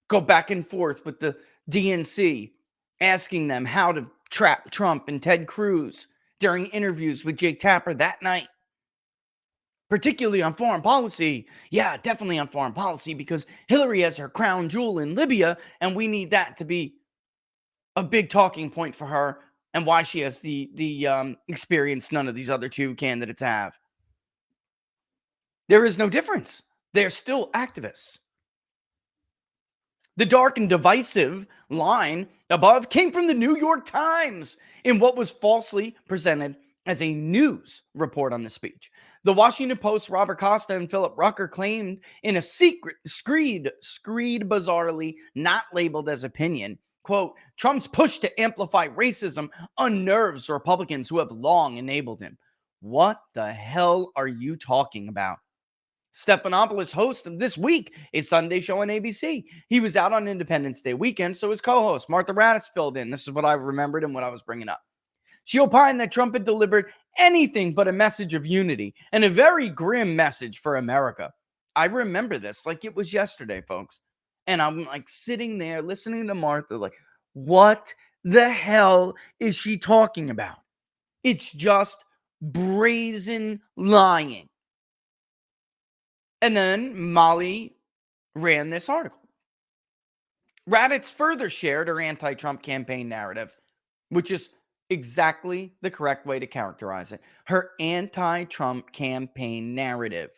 go back and forth with the DNC, asking them how to trap Trump and Ted Cruz during interviews with Jake Tapper that night. Particularly on foreign policy. Yeah, definitely on foreign policy, because Hillary has her crown jewel in Libya, and we need that to be a big talking point for her, and why she has the experience none of these other two candidates have. There is no difference. They're still activists. The dark and divisive line above came from the New York Times in what was falsely presented as a news report on the speech. The Washington Post's Robert Costa and Philip Rucker claimed in a secret screed bizarrely not labeled as opinion, quote, Trump's push to amplify racism unnerves Republicans who have long enabled him. What the hell are you talking about? Stephanopoulos, host of This Week, a Sunday show on ABC. He was out on Independence Day weekend, so his co-host, Martha Raddatz, filled in. This is what I remembered and what I was bringing up. She opined that Trump had delivered anything but a message of unity and a very grim message for America. I remember this like it was yesterday, folks. And I'm like sitting there listening to Martha like, what the hell is she talking about? It's just brazen lying. And then Molly ran this article. Raddatz further shared her anti-Trump campaign narrative, which is exactly the correct way to characterize it. Her anti-Trump campaign narrative.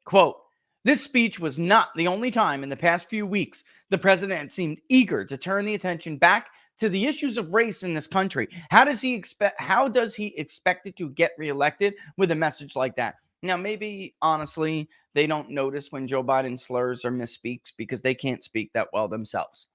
Quote, this speech was not the only time in the past few weeks the president seemed eager to turn the attention back to the issues of race in this country. How does he expect it to get reelected with a message like that? Now, maybe, honestly, they don't notice when Joe Biden slurs or misspeaks because they can't speak that well themselves.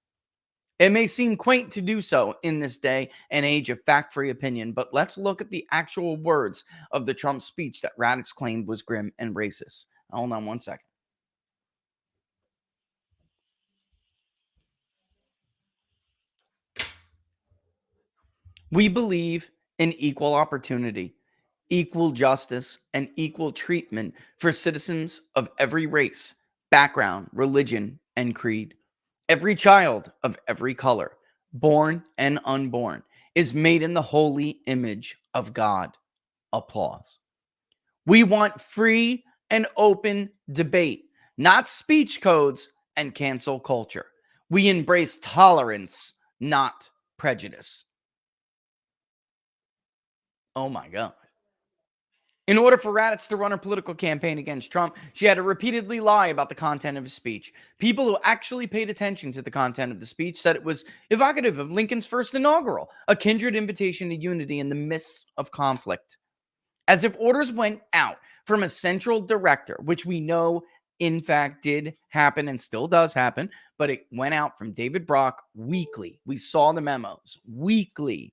It may seem quaint to do so in this day and age of fact-free opinion, but let's look at the actual words of the Trump speech that Raddatz claimed was grim and racist. Hold on one second. We believe in equal opportunity, equal justice, and equal treatment for citizens of every race, background, religion, and creed. Every child of every color, born and unborn, is made in the holy image of God. Applause. We want free and open debate, not speech codes and cancel culture. We embrace tolerance, not prejudice. Oh my God. In order for Raddatz to run her political campaign against Trump, she had to repeatedly lie about the content of his speech. People who actually paid attention to the content of the speech said it was evocative of Lincoln's first inaugural, a kindred invitation to unity in the midst of conflict. As if orders went out from a central director, which we know in fact did happen and still does happen, but it went out from David Brock weekly. We saw the memos weekly.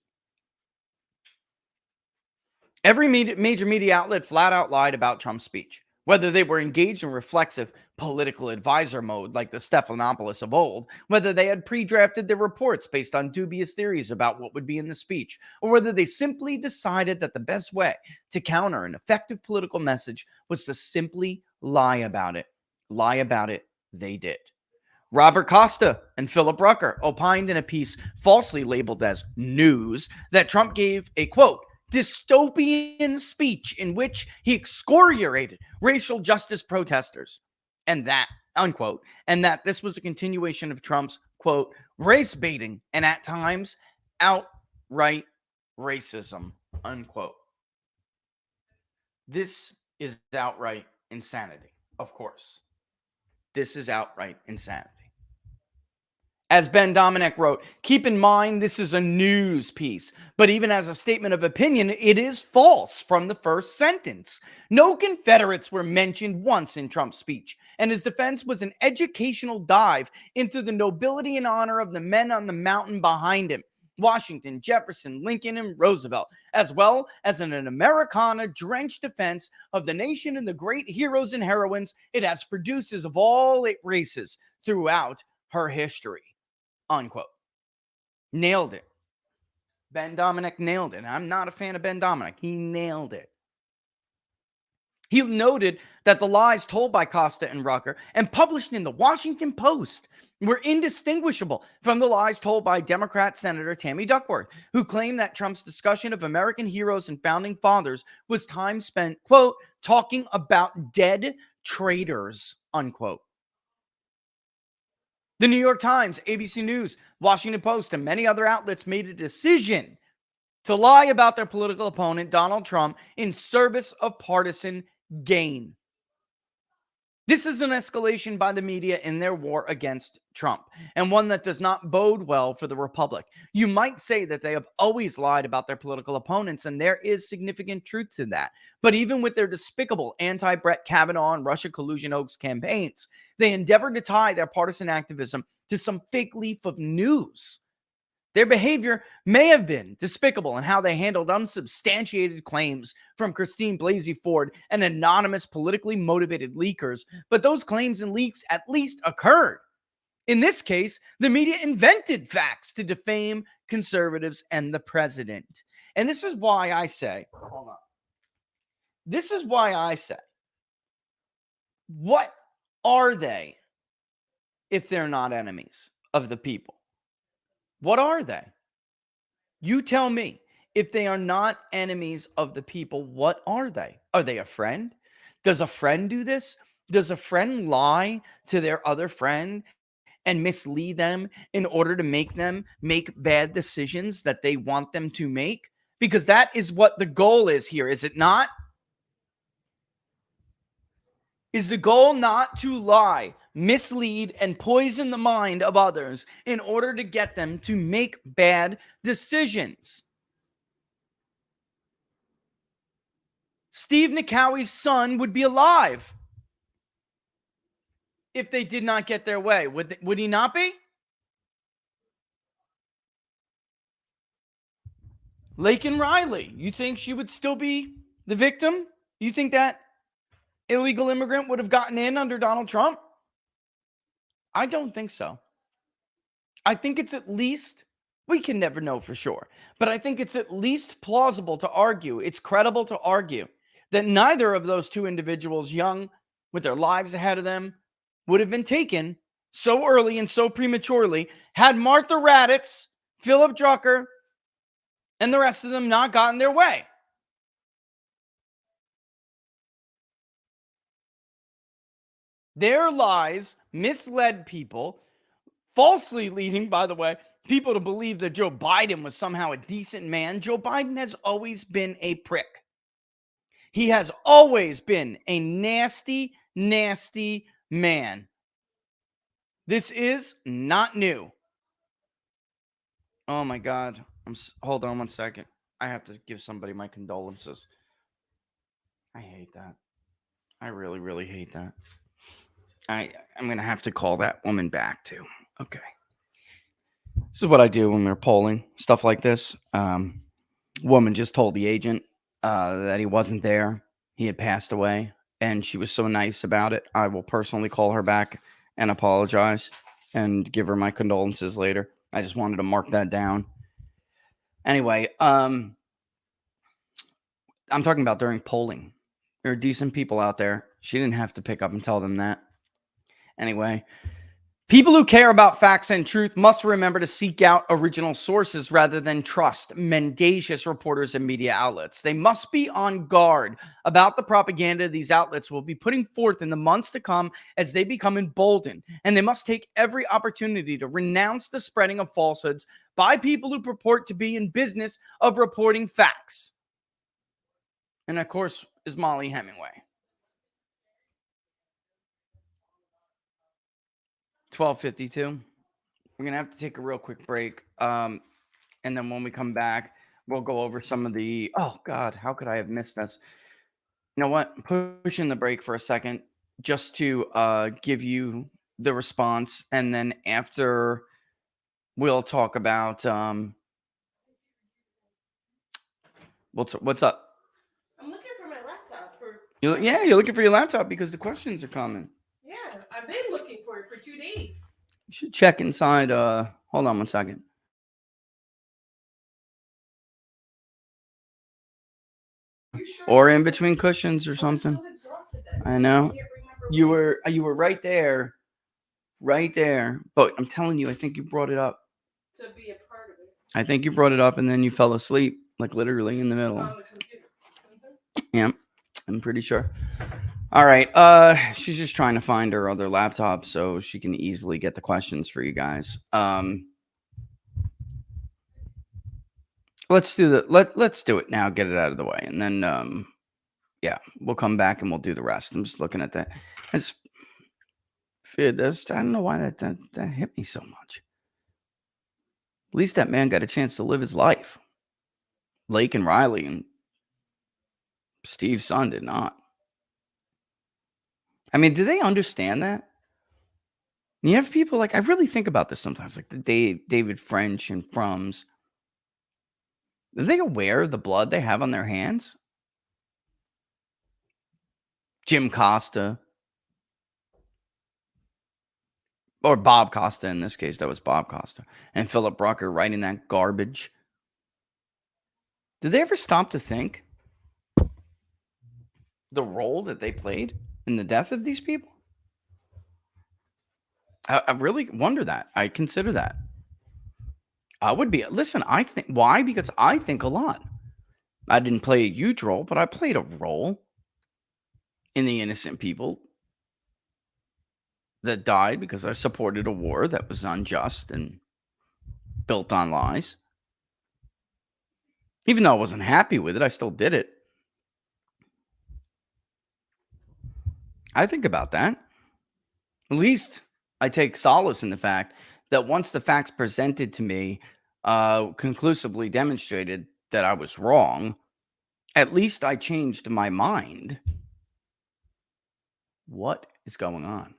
Every major media outlet flat out lied about Trump's speech, whether they were engaged in reflexive political advisor mode like the Stephanopoulos of old, whether they had pre-drafted their reports based on dubious theories about what would be in the speech, or whether they simply decided that the best way to counter an effective political message was to simply lie about it. Lie about it, they did. Robert Costa and Philip Rucker opined in a piece falsely labeled as news that Trump gave a, quote, dystopian speech in which he excoriated racial justice protesters, and that, unquote, and that this was a continuation of Trump's, quote, race baiting and at times outright racism, unquote. This is outright insanity, of course. This is outright insanity. As Ben Dominic wrote, keep in mind this is a news piece, but even as a statement of opinion, it is false from the first sentence. No Confederates were mentioned once in Trump's speech, and his defense was an educational dive into the nobility and honor of the men on the mountain behind him. Washington, Jefferson, Lincoln, and Roosevelt, as well as an Americana-drenched defense of the nation and the great heroes and heroines it has produced of all races throughout her history. Unquote. Nailed it. Ben Dominic nailed it. I'm not a fan of Ben Dominic. He nailed it. He noted that the lies told by Costa and Rucker and published in the Washington Post were indistinguishable from the lies told by Democrat Senator Tammy Duckworth, who claimed that Trump's discussion of American heroes and founding fathers was time spent, quote, talking about dead traitors, unquote. The New York Times, ABC News, Washington Post, and many other outlets made a decision to lie about their political opponent, Donald Trump, in service of partisan gain. This is an escalation by the media in their war against Trump, and one that does not bode well for the Republic. You might say that they have always lied about their political opponents, and there is significant truth to that. But even with their despicable anti-Brett Kavanaugh and Russia collusion hoax campaigns, they endeavored to tie their partisan activism to some fake leaf of news. Their behavior may have been despicable in how they handled unsubstantiated claims from Christine Blasey Ford and anonymous politically motivated leakers, but those claims and leaks at least occurred. In this case, the media invented facts to defame conservatives and the president. And this is why I say, hold on. This is why I say, what are they if they're not enemies of the people? What are they? You tell me. If they are not enemies of the people, what are they? Are they a friend? Does a friend do this? Does a friend lie to their other friend and mislead them in order to make them make bad decisions that they want them to make? Because that is what the goal is here, is it not? Is the goal not to lie, mislead, and poison the mind of others in order to get them to make bad decisions? Steve Nikaui's son would be alive if they did not get their way. Would he not be? Laken Riley, you think she would still be the victim? You think that illegal immigrant would have gotten in under Donald Trump? I don't think so. I think it's at least, we can never know for sure, but I think it's at least plausible to argue, it's credible to argue that neither of those two individuals, young with their lives ahead of them, would have been taken so early and so prematurely had Martha Raddatz, Philip Drucker, and the rest of them not gotten their way. Their lies misled people, falsely leading, by the way, people to believe that Joe Biden was somehow a decent man. Joe Biden has always been a prick. He has always been a nasty, nasty man. This is not new. Oh my God. Hold on one second. I have to give somebody my condolences. I hate that. I really, really hate that. I'm going to have to call that woman back too. Okay. This is what I do when we're polling, stuff like this. Woman just told the agent that he wasn't there. He had passed away, and she was so nice about it. I will personally call her back and apologize and give her my condolences later. I just wanted to mark that down. Anyway, I'm talking about during polling. There are decent people out there. She didn't have to pick up and tell them that. Anyway, people who care about facts and truth must remember to seek out original sources rather than trust mendacious reporters and media outlets. They must be on guard about the propaganda these outlets will be putting forth in the months to come as they become emboldened, and they must take every opportunity to renounce the spreading of falsehoods by people who purport to be in business of reporting facts. And of course, is Molly Hemingway. 12:52. We're gonna have to take a real quick break. And then when we come back, we'll go over some of the. Oh God, how could I have missed this? You know what? Pushing the break for a second, just to give you the response, and then after we'll talk about what's up. I'm looking for my laptop for. You're looking for your laptop because the questions are coming. Yeah, I've been looking for it for 2 days. You should check inside. Hold on one second. Sure Or in between cushions or something. So exhausted that I know. can't remember You where were right there. Right there. But I'm telling you, I think you brought it up. to be a part of it I think you brought it up and then you fell asleep, like literally in the middle. on the computer. Yeah, I'm pretty sure. All right. She's just trying to find her other laptop so she can easily get the questions for you guys. Let's do it now, get it out of the way. And then yeah, we'll come back and we'll do the rest. I'm just looking at that. I don't know why that hit me so much. At least that man got a chance to live his life. Lake and Riley and Steve's son did not. I mean, do they understand that? You have people like, I really think about this sometimes, like the David French and Frums. Are they aware of the blood they have on their hands? Jim Costa. Or Bob Costa in this case. That was Bob Costa. And Philip Brucker writing that garbage. Did they ever stop to think the role that they played in the death of these people? I really wonder that. I consider that. I would be. Listen, I think. Why? Because I think a lot. I didn't play a huge role, but I played a role in the innocent people that died because I supported a war that was unjust and built on lies. Even though I wasn't happy with it, I still did it. I think about that. At least I take solace in the fact that once the facts presented to me conclusively demonstrated that I was wrong, at least I changed my mind. What is going on?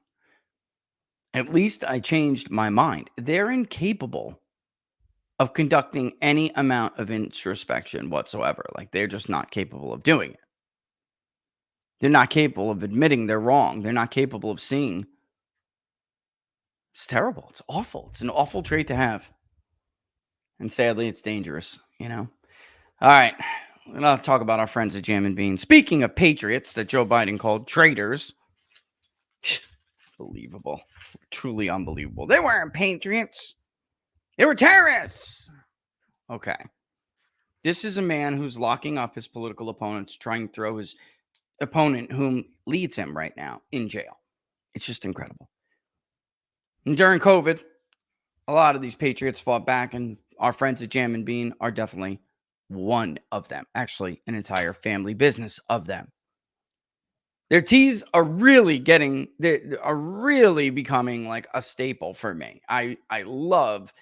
At least I changed my mind. They're incapable of conducting any amount of introspection whatsoever. Like, they're just not capable of doing it. They're not capable of admitting they're wrong. They're not capable of seeing. It's terrible. It's awful. It's an awful trait to have. And sadly, it's dangerous, you know? All right. We're going to talk about our friends at Jam and Bean. Speaking of patriots that Joe Biden called traitors. Unbelievable. Truly unbelievable. They weren't patriots. They were terrorists. Okay. This is a man who's locking up his political opponents, trying to throw his opponent, whom leads him right now, in jail. It's just incredible. And during COVID, a lot of these patriots fought back, and our friends at Jam and Bean are definitely one of them. Actually, an entire family business of them. Their teas are really becoming like a staple for me. I love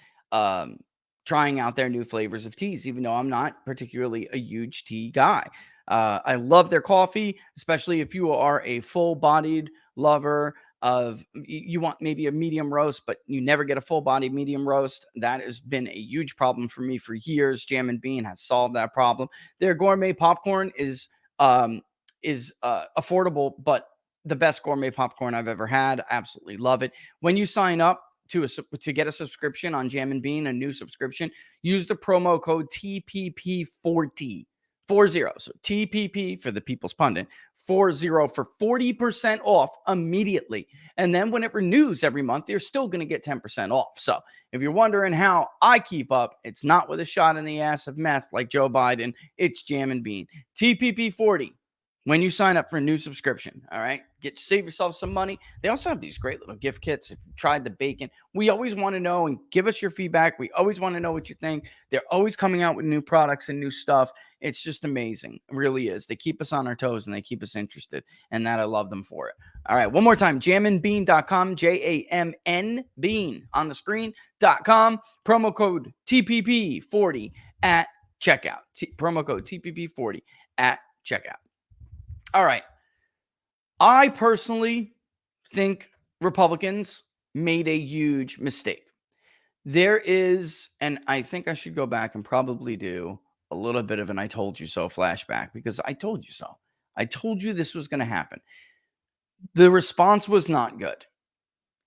trying out their new flavors of teas, even though I'm not particularly a huge tea guy. I love their coffee, especially if you are a full-bodied lover of, you want maybe a medium roast, but you never get a full-bodied medium roast. That has been a huge problem for me for years. Jam and Bean has solved that problem. Their gourmet popcorn is affordable, but the best gourmet popcorn I've ever had. Absolutely love it. When you sign up to get a subscription on Jam and Bean, a new subscription, use the promo code TPP40. 40. So TPP for the People's Pundit, 40 for 40% off immediately. And then when it renews every month, you're still going to get 10% off. So if you're wondering how I keep up, it's not with a shot in the ass of meth like Joe Biden. It's Jam and Bean. TPP40. when you sign up for a new subscription. All right, save yourself some money. They also have these great little gift kits. If you tried the bacon, we always want to know and give us your feedback. We always want to know what you think. They're always coming out with new products and new stuff. It's just amazing. It really is. They keep us on our toes and they keep us interested, and that I love them for it. All right, one more time, jamnbean.com, JAMN Bean on the screen.com, promo code TPP40 at checkout. Promo code TPP40 at checkout. All right. I personally think Republicans made a huge mistake. There is, and I think I should go back and probably do a little bit of an I told you so flashback, because I told you so. I told you this was going to happen. The response was not good.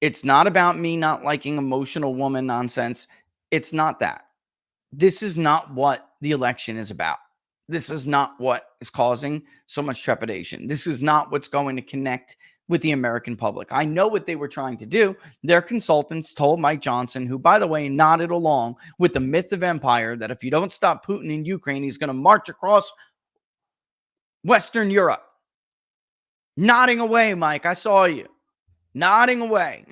It's not about me not liking emotional woman nonsense. It's not that. This is not what the election is about. This is not what is causing so much trepidation. This is not what's going to connect with the American public. I know what they were trying to do. Their consultants told Mike Johnson, who, by the way, nodded along with the myth of empire, that if you don't stop Putin in Ukraine, he's going to march across Western Europe. Nodding away, Mike. I saw you. Nodding away.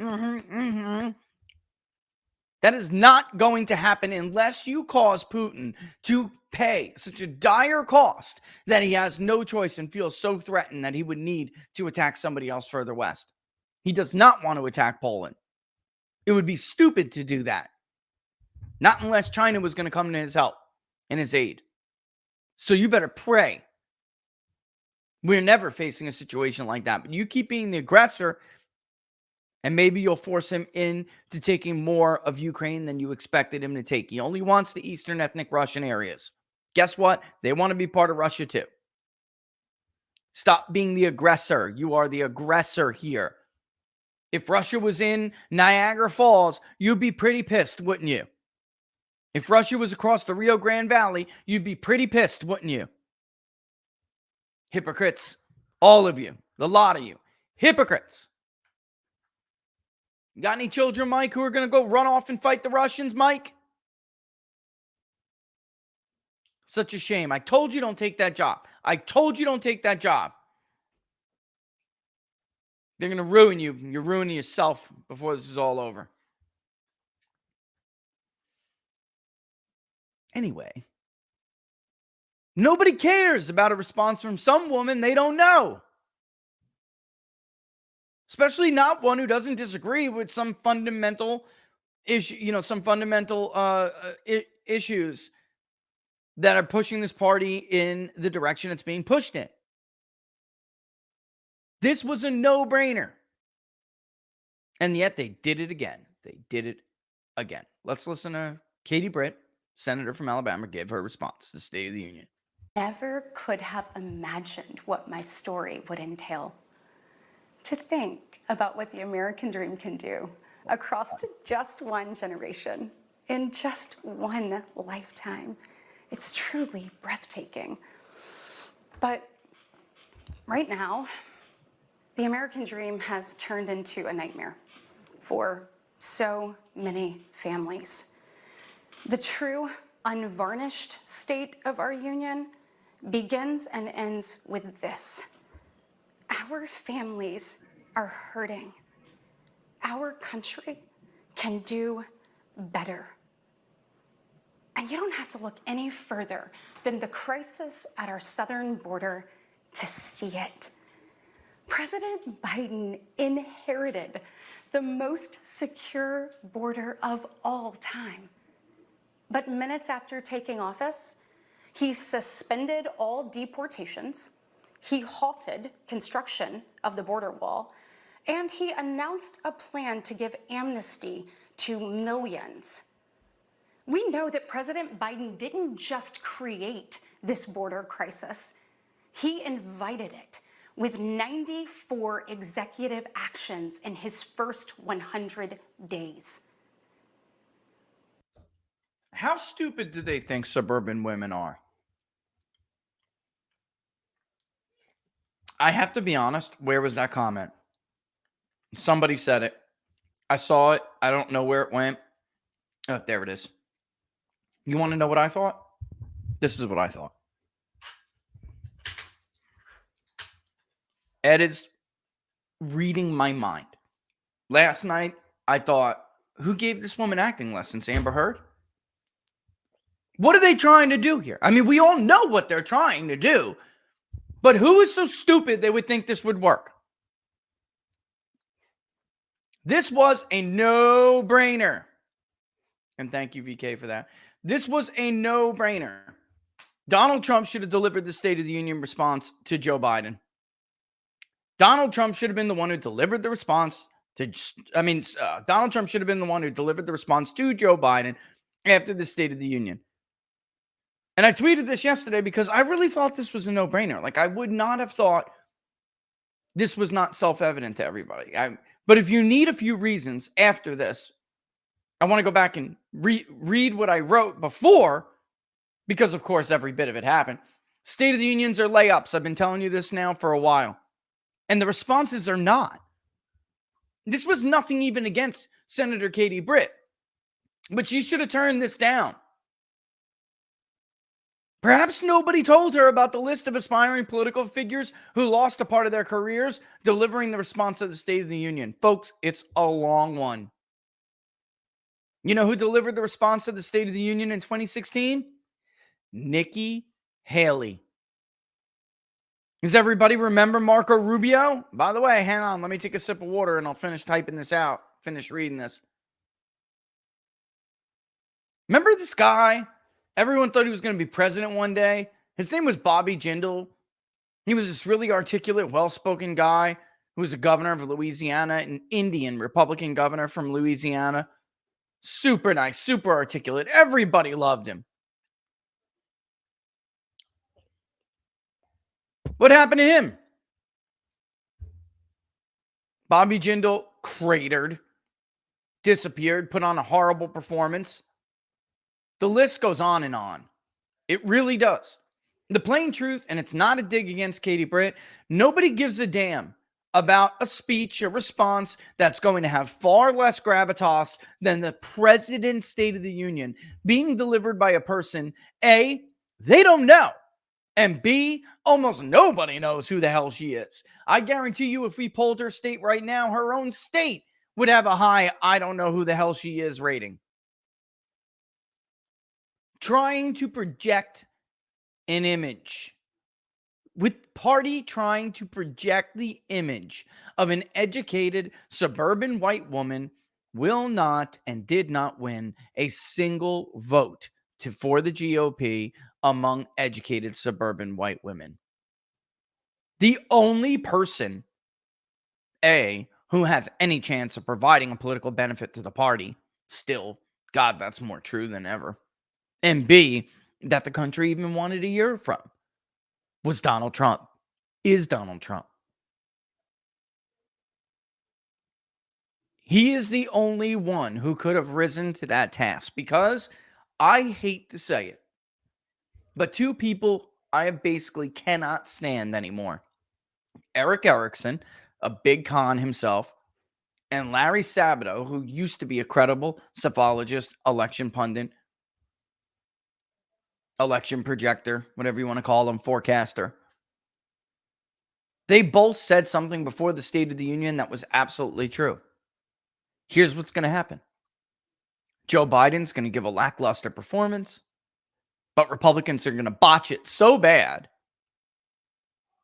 That is not going to happen unless you cause Putin to pay such a dire cost that he has no choice and feels so threatened that he would need to attack somebody else further west. He does not want to attack Poland. It would be stupid to do that. Not unless China was going to come to his help and his aid. So you better pray. We're never facing a situation like that. But you keep being the aggressor, and maybe you'll force him into taking more of Ukraine than you expected him to take. He only wants the Eastern ethnic Russian areas. Guess what? They want to be part of Russia too. Stop being the aggressor. You are the aggressor here. If Russia was in Niagara Falls, you'd be pretty pissed, wouldn't you? If Russia was across the Rio Grande Valley, you'd be pretty pissed, wouldn't you? Hypocrites. All of you. A lot of you. Hypocrites. Got any children, Mike, who are going to go run off and fight the Russians, Mike? Such a shame. I told you don't take that job. I told you don't take that job. They're going to ruin you. You're ruining yourself before this is all over. Anyway, nobody cares about a response from some woman they don't know. Especially not one who doesn't disagree with some fundamental issue, some fundamental issues that are pushing this party in the direction it's being pushed in. This was a no-brainer. And yet they did it again. They did it again. Let's listen to Katie Britt, senator from Alabama, give her response to the State of the Union. Never could have imagined what my story would entail. To think about what the American dream can do across just one generation, in just one lifetime. It's truly breathtaking. But right now, the American dream has turned into a nightmare for so many families. The true, unvarnished state of our union begins and ends with this. Our families are hurting. Our country can do better. And you don't have to look any further than the crisis at our southern border to see it. President Biden inherited the most secure border of all time. But minutes after taking office, he suspended all deportations, he halted construction of the border wall, and he announced a plan to give amnesty to millions. We know that President Biden didn't just create this border crisis. He invited it with 94 executive actions in his first 100 days. How stupid do they think suburban women are? I have to be honest. Where was that comment? Somebody said it. I saw it. I don't know where it went. Oh, there it is. You want to know what I thought? This is what I thought. Ed is reading my mind. Last night, I thought, who gave this woman acting lessons? Amber Heard? What are they trying to do here? I mean, we all know what they're trying to do, but who is so stupid they would think this would work? This was a no-brainer. And thank you, VK, for that. This was a no-brainer. Donald Trump should have delivered the State of the Union response to Joe Biden. Donald Trump should have been the one who delivered the response to, Donald Trump should have been the one who delivered the response to Joe Biden after the State of the Union. And I tweeted this yesterday because I really thought this was a no-brainer. Like, I would not have thought this was not self-evident to everybody. But if you need a few reasons after this, I want to go back and read what I wrote before, because, of course, every bit of it happened. State of the Unions are layups. I've been telling you this now for a while. And the responses are not. This was nothing even against Senator Katie Britt. But she should have turned this down. Perhaps nobody told her about the list of aspiring political figures who lost a part of their careers delivering the response to the State of the Union. Folks, it's a long one. You know who delivered the response to the State of the Union in 2016? Nikki Haley. Does everybody remember Marco Rubio? By the way, hang on. Let me take a sip of water and I'll finish typing this out. Finish reading this. Remember this guy? Everyone thought he was going to be president one day. His name was Bobby Jindal. He was this really articulate, well-spoken guy who was a governor of Louisiana, an Indian Republican governor from Louisiana. Super nice, super articulate. Everybody loved him. What happened to him? Bobby Jindal cratered, disappeared, put on a horrible performance. The list goes on and on. It really does. The plain truth, and it's not a dig against Katie Britt, nobody gives a damn about a speech, a response that's going to have far less gravitas than the President's State of the Union being delivered by a person, A, they don't know, and B, almost nobody knows who the hell she is. I guarantee you if we polled her state right now, her own state would have a high I don't know who the hell she is rating. Trying to project an image. With party trying to project the image of an educated suburban white woman will not and did not win a single vote for the GOP among educated suburban white women. The only person, A, who has any chance of providing a political benefit to the party, still, God, that's more true than ever, and B, that the country even wanted to hear from, was Donald Trump. Is Donald Trump. He is the only one who could have risen to that task because, I hate to say it, but two people I basically cannot stand anymore. Eric Erickson, a big con himself, and Larry Sabato, who used to be a credible psephologist, election pundit, election projector, whatever you want to call them, forecaster. They both said something before the State of the Union that was absolutely true. Here's what's going to happen. Joe Biden's going to give a lackluster performance, but Republicans are going to botch it so bad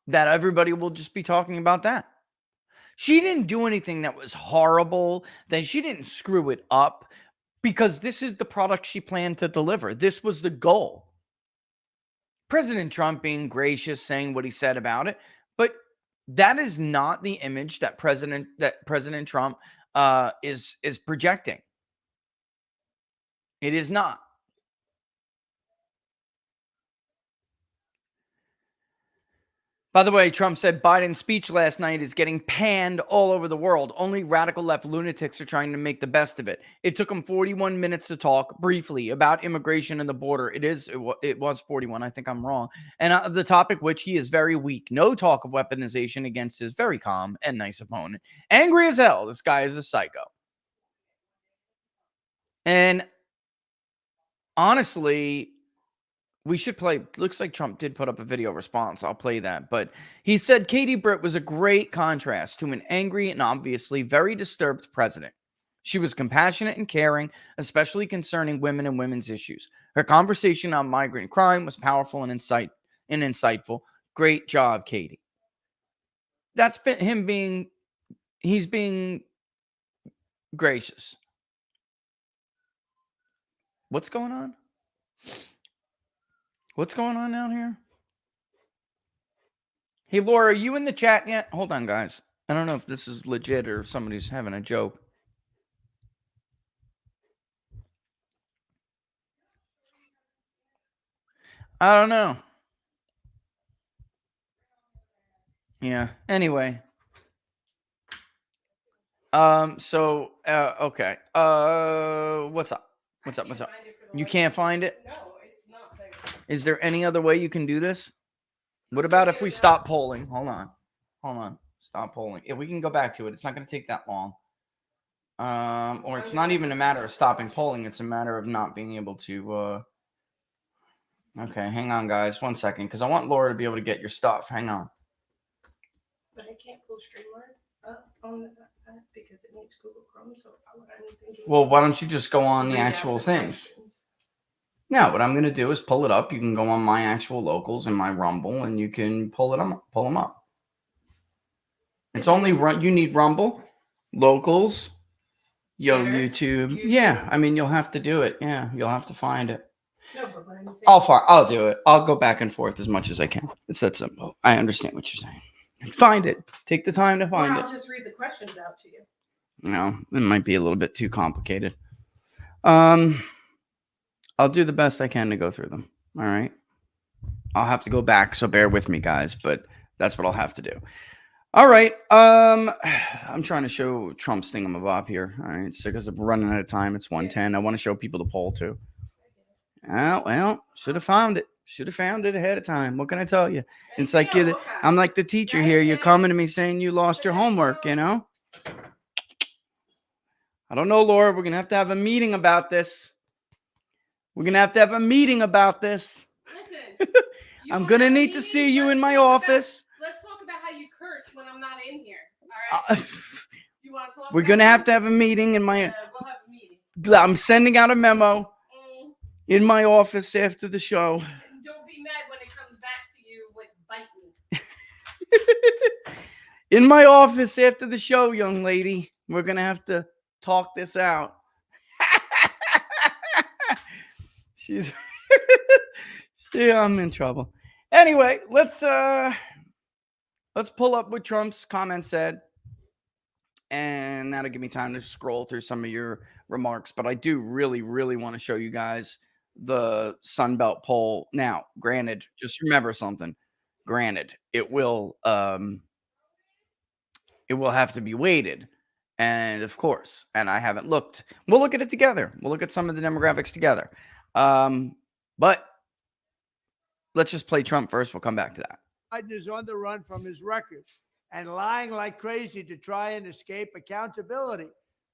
that everybody will just be talking about that. She didn't do anything that was horrible, that she didn't screw it up, because this is the product she planned to deliver. This was the goal. President Trump being gracious, saying what he said about it, but that is not the image that President Trump is projecting. It is not. By the way, Trump said Biden's speech last night is getting panned all over the world. Only radical left lunatics are trying to make the best of it. It took him 41 minutes to talk briefly about immigration and the border. It was 41. I think I'm wrong. And the topic which he is very weak. No talk of weaponization against his very calm and nice opponent. Angry as hell. This guy is a psycho. And honestly, We should play. Looks like Trump did put up a video response. I'll play that. But he said Katie Britt was a great contrast to an angry and obviously very disturbed president. She was compassionate and caring, especially concerning women and women's issues. Her conversation on migrant crime was powerful and insightful. Great job, Katie. That's been him being, he's being gracious. What's going on? What's going on down here? Hey, Laura, are you in the chat yet? Hold on, guys. I don't know if this is legit or if somebody's having a joke. I don't know. Yeah. Anyway. Okay. What's up? What's up? What's up? You can't find it? No, it's not there. Is there any other way you can do this? What about if we stop polling? Hold on. Hold on. Stop polling. If we can go back to it, it's not going to take that long. Or it's not even a matter of stopping polling. It's a matter of not being able to, okay, hang on, guys. 1 second, because I want Laura to be able to get your stuff. Hang on. But I can't pull Streamlabs up on the because it needs Google Chrome. So I'm thinking. Well, why don't you just go on the actual things? No, what I'm going to do is pull it up. You can go on my actual locals and my Rumble, and you can pull them up. It's only you need Rumble, locals, YouTube. Yeah, I mean, you'll have to do it. Yeah, you'll have to find it. No, but what I'm saying. I'll do it. I'll go back and forth as much as I can. It's that simple. I understand what you're saying. Find it. Take the time to find it. I'll just read the questions out to you. No, it might be a little bit too complicated. I'll do the best I can to go through them. All right. I'll have to go back, so bear with me, guys, but that's what I'll have to do. All right. I'm trying to show Trump's thingamabob here. All right. So because we're running out of time, it's 1:10. I want to show people the poll too. Oh, well, should have found it. Should have found it ahead of time. What can I tell you? It's like I'm like the teacher here. You're coming to me saying you lost your homework, you know? I don't know, Laura. We're going to have a meeting about this. We're going to have a meeting about this. Listen. I'm going to need to see you in my office. Let's talk about how you curse when I'm not in here. All right? You want to talk We're going to have a meeting in my... we'll have a meeting. I'm sending out a memo in my office after the show. Don't be mad when it comes back to you with biting. In my office after the show, young lady. We're going to have to talk this out. I'm in trouble. Anyway, let's pull up what Trump's comment said. And that'll give me time to scroll through some of your remarks. But I do really, really want to show you guys the Sunbelt poll. Now, granted, just remember something. Granted, it will have to be weighted. And of course, and I haven't looked. We'll look at it together. We'll look at some of the demographics together. But let's just play Trump first. We'll come back to that. Biden is on the run from his record and lying like crazy to try and escape accountability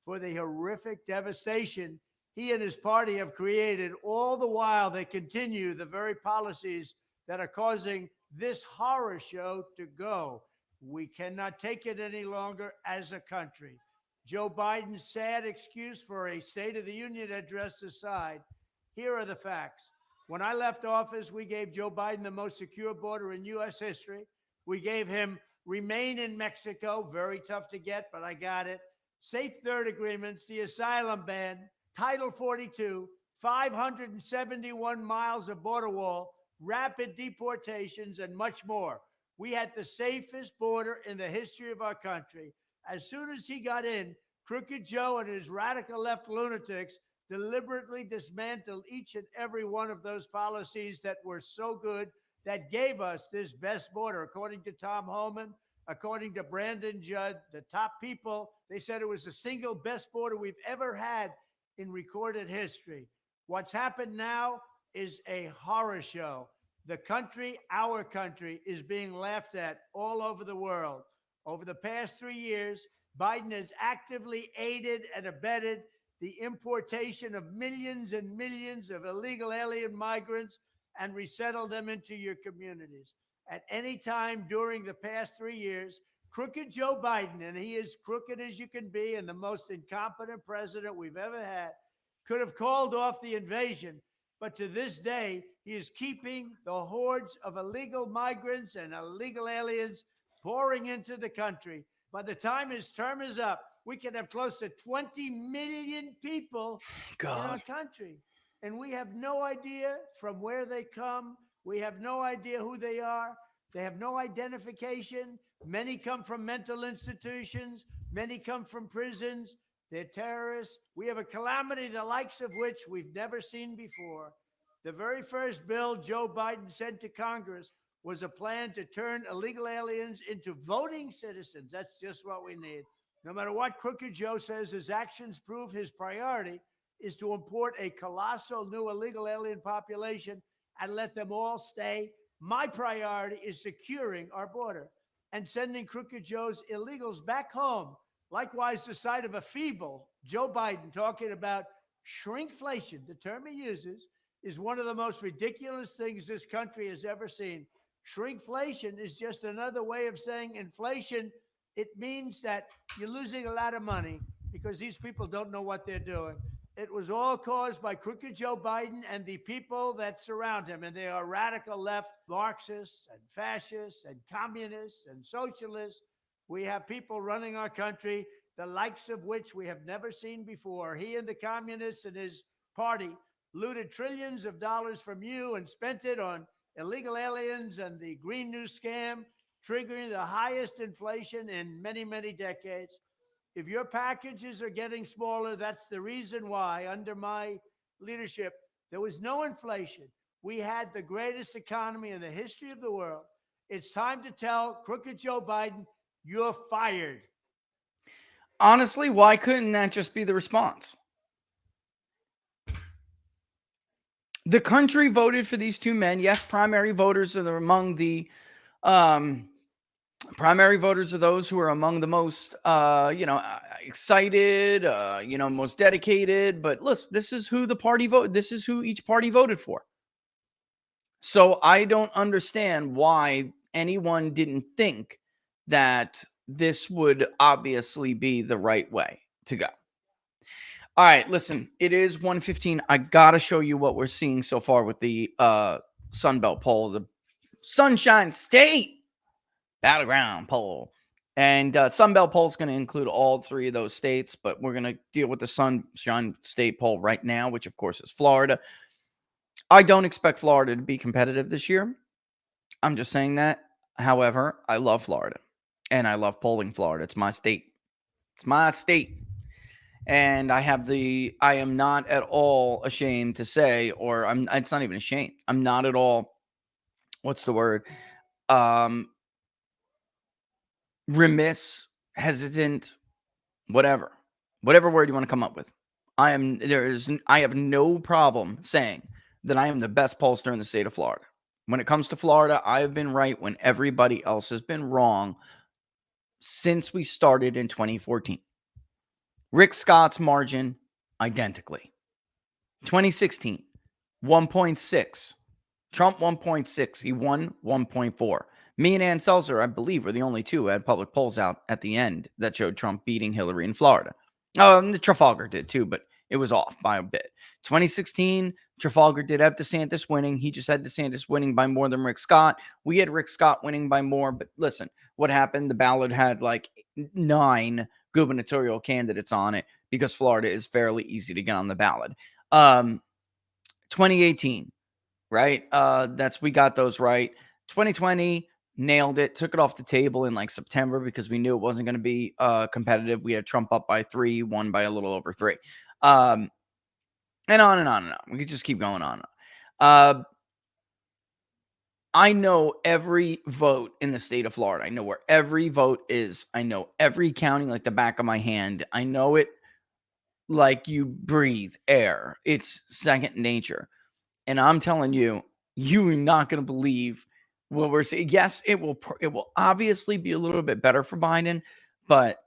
for the horrific devastation he and his party have created. All the while, they continue the very policies that are causing this horror show to go. We cannot take it any longer as a country. Joe Biden's sad excuse for a State of the Union address aside, here are the facts. When I left office, we gave Joe Biden the most secure border in U.S. history. We gave him remain in Mexico, very tough to get, but I got it. Safe third agreements, the asylum ban, Title 42, 571 miles of border wall, rapid deportations, and much more. We had the safest border in the history of our country. As soon as he got in, Crooked Joe and his radical left lunatics deliberately dismantled each and every one of those policies that were so good, that gave us this best border. According to Tom Homan, according to Brandon Judd, the top people, they said it was the single best border we've ever had in recorded history. What's happened now is a horror show. The country, our country, is being laughed at all over the world. Over the past 3 years, Biden has actively aided and abetted the importation of millions and millions of illegal alien migrants and resettle them into your communities. At any time during the past 3 years, crooked Joe Biden, and he is crooked as you can be and the most incompetent president we've ever had, could have called off the invasion. But to this day, he is keeping the hordes of illegal migrants and illegal aliens pouring into the country. By the time his term is up, we could have close to 20 million people in our country. And we have no idea from where they come. We have no idea who they are. They have no identification. Many come from mental institutions. Many come from prisons. They're terrorists. We have a calamity the likes of which we've never seen before. The very first bill Joe Biden sent to Congress was a plan to turn illegal aliens into voting citizens. That's just what we need. No matter what Crooked Joe says, his actions prove his priority is to import a colossal new illegal alien population and let them all stay. My priority is securing our border and sending Crooked Joe's illegals back home. Likewise, the sight of a feeble Joe Biden talking about shrinkflation, the term he uses, is one of the most ridiculous things this country has ever seen. Shrinkflation is just another way of saying inflation. It means that you're losing a lot of money because these people don't know what they're doing. It was all caused by Crooked Joe Biden and the people that surround him. And they are radical left, Marxists and fascists and communists and socialists. We have people running our country, the likes of which we have never seen before. He and the communists and his party looted trillions of dollars from you and spent it on illegal aliens and the Green New Scam, triggering the highest inflation in many, many decades. If your packages are getting smaller, that's the reason why, under my leadership, there was no inflation. We had the greatest economy in the history of the world. It's time to tell Crooked Joe Biden, you're fired. Honestly, why couldn't that just be the response? The country voted for these two men. Yes, primary voters are among the primary voters are those who are among the most, excited, most dedicated. But listen, this is who the party voted. This is who each party voted for. So I don't understand why anyone didn't think that this would obviously be the right way to go. All right, listen, it is 1:15. I got to show you what we're seeing so far with the Sunbelt poll, the Sunshine State Battleground poll. And Sunbelt poll is going to include all three of those states, but we're going to deal with the Sunshine State poll right now, which, of course, is Florida. I don't expect Florida to be competitive this year. I'm just saying that. However, I love Florida, and I love polling Florida. It's my state. It's my state. And I am not at all ashamed to say, it's not even ashamed. I'm not at all, what's the word? Remiss, hesitant, whatever word you want to come up with. I have no problem saying that I am the best pollster in the state of Florida. When it comes to Florida, I have been right when everybody else has been wrong since we started in 2014. Rick Scott's margin, identically. 2016, 1.6. Trump, 1.6. He won 1.4. Me and Ann Selzer, I believe, were the only two who had public polls out at the end that showed Trump beating Hillary in Florida. The Trafalgar did too, but it was off by a bit. 2016, Trafalgar did have DeSantis winning. He just had DeSantis winning by more than Rick Scott. We had Rick Scott winning by more, but listen, what happened? The ballot had like 9 gubernatorial candidates on it because Florida is fairly easy to get on the ballot. 2018, right? We got those right. 2020, nailed it, took it off the table in like September because we knew it wasn't going to be competitive. We had Trump up by 3, won by a little over 3. And on and on and on. We could just keep going on. I know every vote in the state of Florida. I know where every vote is. I know every county like the back of my hand. I know it like you breathe air. It's second nature. And I'm telling you, you are not going to believe what we're saying. Yes, it will obviously be a little bit better for Biden, but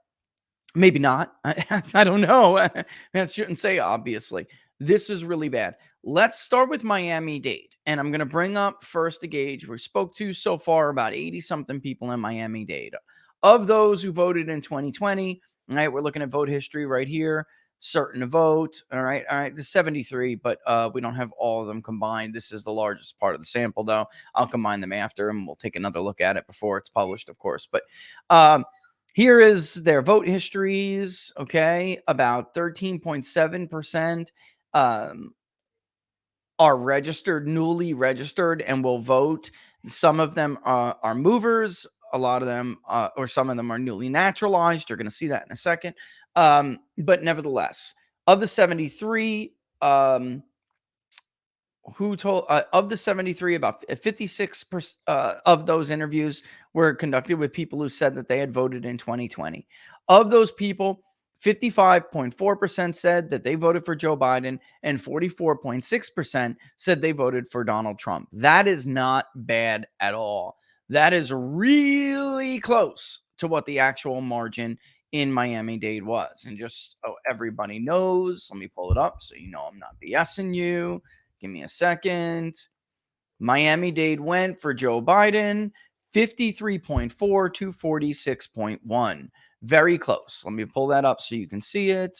maybe not. I don't know. I shouldn't say obviously. This is really bad. Let's start with Miami-Dade. and I'm going to bring up first a gauge. We spoke to so far about 80-something people in Miami-Dade. Of those who voted in 2020, all right, we're looking at vote history right here. Certain to vote. All right. The 73, but we don't have all of them combined. This is the largest part of the sample, though. I'll combine them after, and we'll take another look at it before it's published, of course. But here is their vote histories. Okay, about 13.7% are registered, newly registered, and will vote. Some of them are movers. A lot of them, or some of them, are newly naturalized. You're going to see that in a second. But nevertheless, of the 73, about 56% of those interviews were conducted with people who said that they had voted in 2020. Of those people, 55.4% said that they voted for Joe Biden, and 44.6% said they voted for Donald Trump. That is not bad at all. That is really close to what the actual margin in Miami-Dade was. And just so everybody knows, let me pull it up so you know I'm not BSing you. Give me a second. Miami-Dade went for Joe Biden 53.4 to 46.1. Very close. Let me pull that up so you can see it.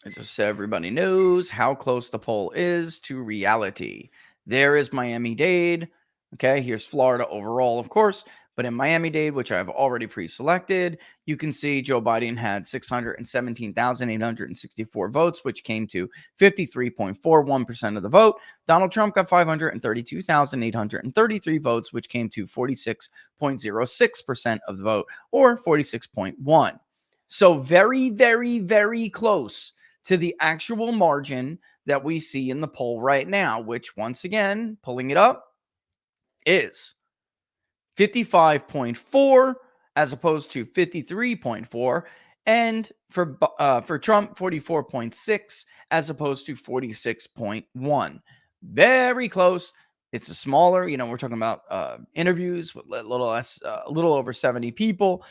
Just so everybody knows how close the poll is to reality. There is Miami-Dade. Okay, here's Florida overall, of course. But in Miami-Dade, which I've already pre-selected, you can see Joe Biden had 617,864 votes, which came to 53.41% of the vote. Donald Trump got 532,833 votes, which came to 46.06% of the vote, or 46.1. So very, very, very close to the actual margin that we see in the poll right now, which, once again, pulling it up, is 55.4 as opposed to 53.4, and for Trump, 44.6 as opposed to 46.1. Very close. It's a smaller, we're talking about interviews with a little less, a little over 70 people,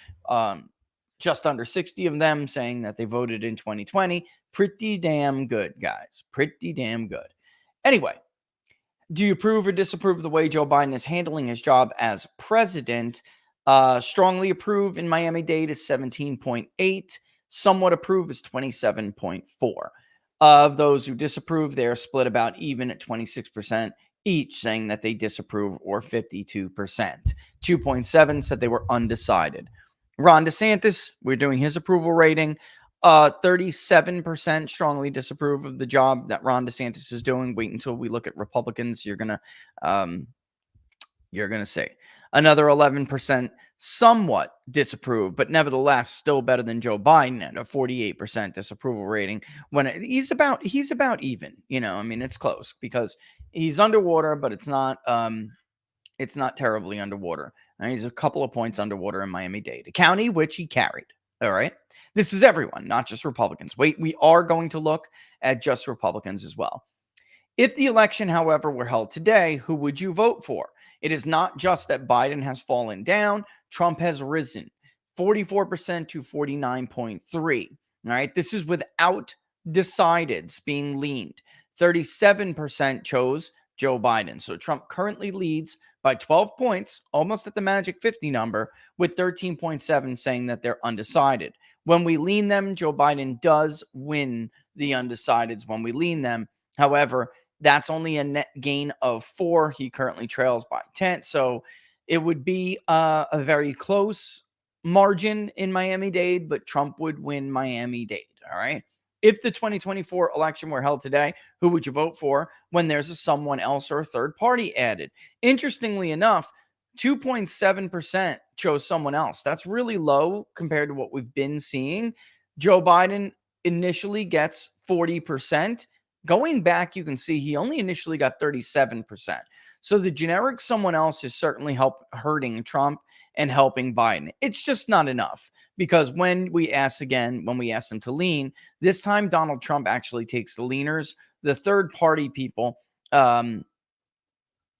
just under 60 of them saying that they voted in 2020. Pretty damn good, guys. Pretty damn good. Anyway, do you approve or disapprove of the way Joe Biden is handling his job as president? Strongly approve in Miami-Dade is 17.8. Somewhat approve is 27.4. Of those who disapprove, they're split about even at 26% each, saying that they disapprove, or 52%. 2.7 said they were undecided. Ron DeSantis, we're doing his approval rating. 37% strongly disapprove of the job that Ron DeSantis is doing. Wait until we look at Republicans. You're gonna say another 11% somewhat disapprove, but nevertheless still better than Joe Biden at a 48% disapproval rating. When he's about even. It's close because he's underwater, but it's not terribly underwater. And he's a couple of points underwater in Miami-Dade, a county which he carried. All right. This is everyone, not just Republicans. Wait, we are going to look at just Republicans as well. If the election, however, were held today, who would you vote for? It is not just that Biden has fallen down. Trump has risen 44% to 49.3. All right. This is without decideds being leaned. 37% chose Joe Biden. So Trump currently leads by 12 points, almost at the magic 50 number, with 13.7 saying that they're undecided. When we lean them, Joe Biden does win the undecideds when we lean them. However, that's only a net gain of 4. He currently trails by 10. So it would be a very close margin in Miami-Dade, but Trump would win Miami-Dade. All right. If the 2024 election were held today, who would you vote for when there's a someone else or a third party added? Interestingly enough, 2.7% chose someone else. That's really low compared to what we've been seeing. Joe Biden initially gets 40%. Going back, you can see he only initially got 37%. So the generic someone else is certainly hurting Trump and helping Biden. It's just not enough, because when we ask them to lean, this time Donald Trump actually takes the leaners. The third party people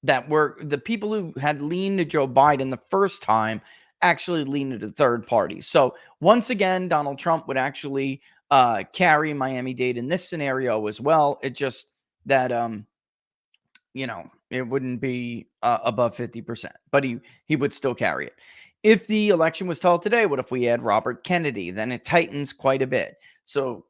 that were the people who had leaned to Joe Biden the first time actually leaned to the third party. So once again, Donald Trump would actually carry Miami-Dade in this scenario as well. It just that it wouldn't be above 50%, but he would still carry it. If the election was held today, what if we add Robert Kennedy? Then it tightens quite a bit. So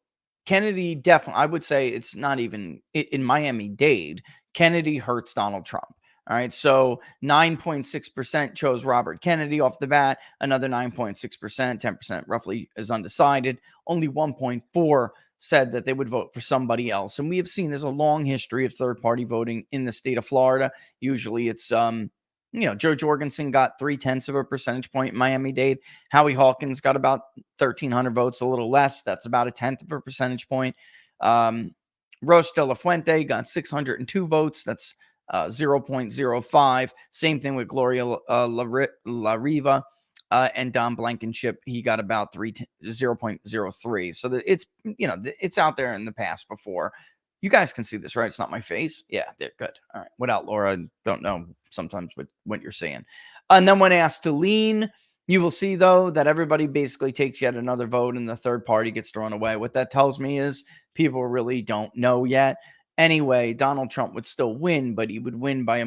Kennedy definitely, I would say it's not even in Miami-Dade. Kennedy hurts Donald Trump. All right. So 9.6% chose Robert Kennedy off the bat. Another 9.6%, 10% roughly is undecided. Only 1.4 said that they would vote for somebody else. And we have seen there's a long history of third-party voting in the state of Florida. Usually it's, Joe Jorgensen got 0.3 of a percentage point in Miami-Dade. Howie Hawkins got about 1,300 votes, a little less. That's about 1/10 of a percentage point. Roche de la Fuente got 602 votes. That's 0.05. Same thing with Gloria La Riva and Don Blankenship. He got about 0.03. So it's out there in the past before. You guys can see this, right? It's not my face. Yeah, they're good. All right. Without Laura, I don't know sometimes what you're saying. And then when asked to lean, you will see, though, that everybody basically takes yet another vote and the third party gets thrown away. What that tells me is people really don't know yet. Anyway, Donald Trump would still win, but he would win by a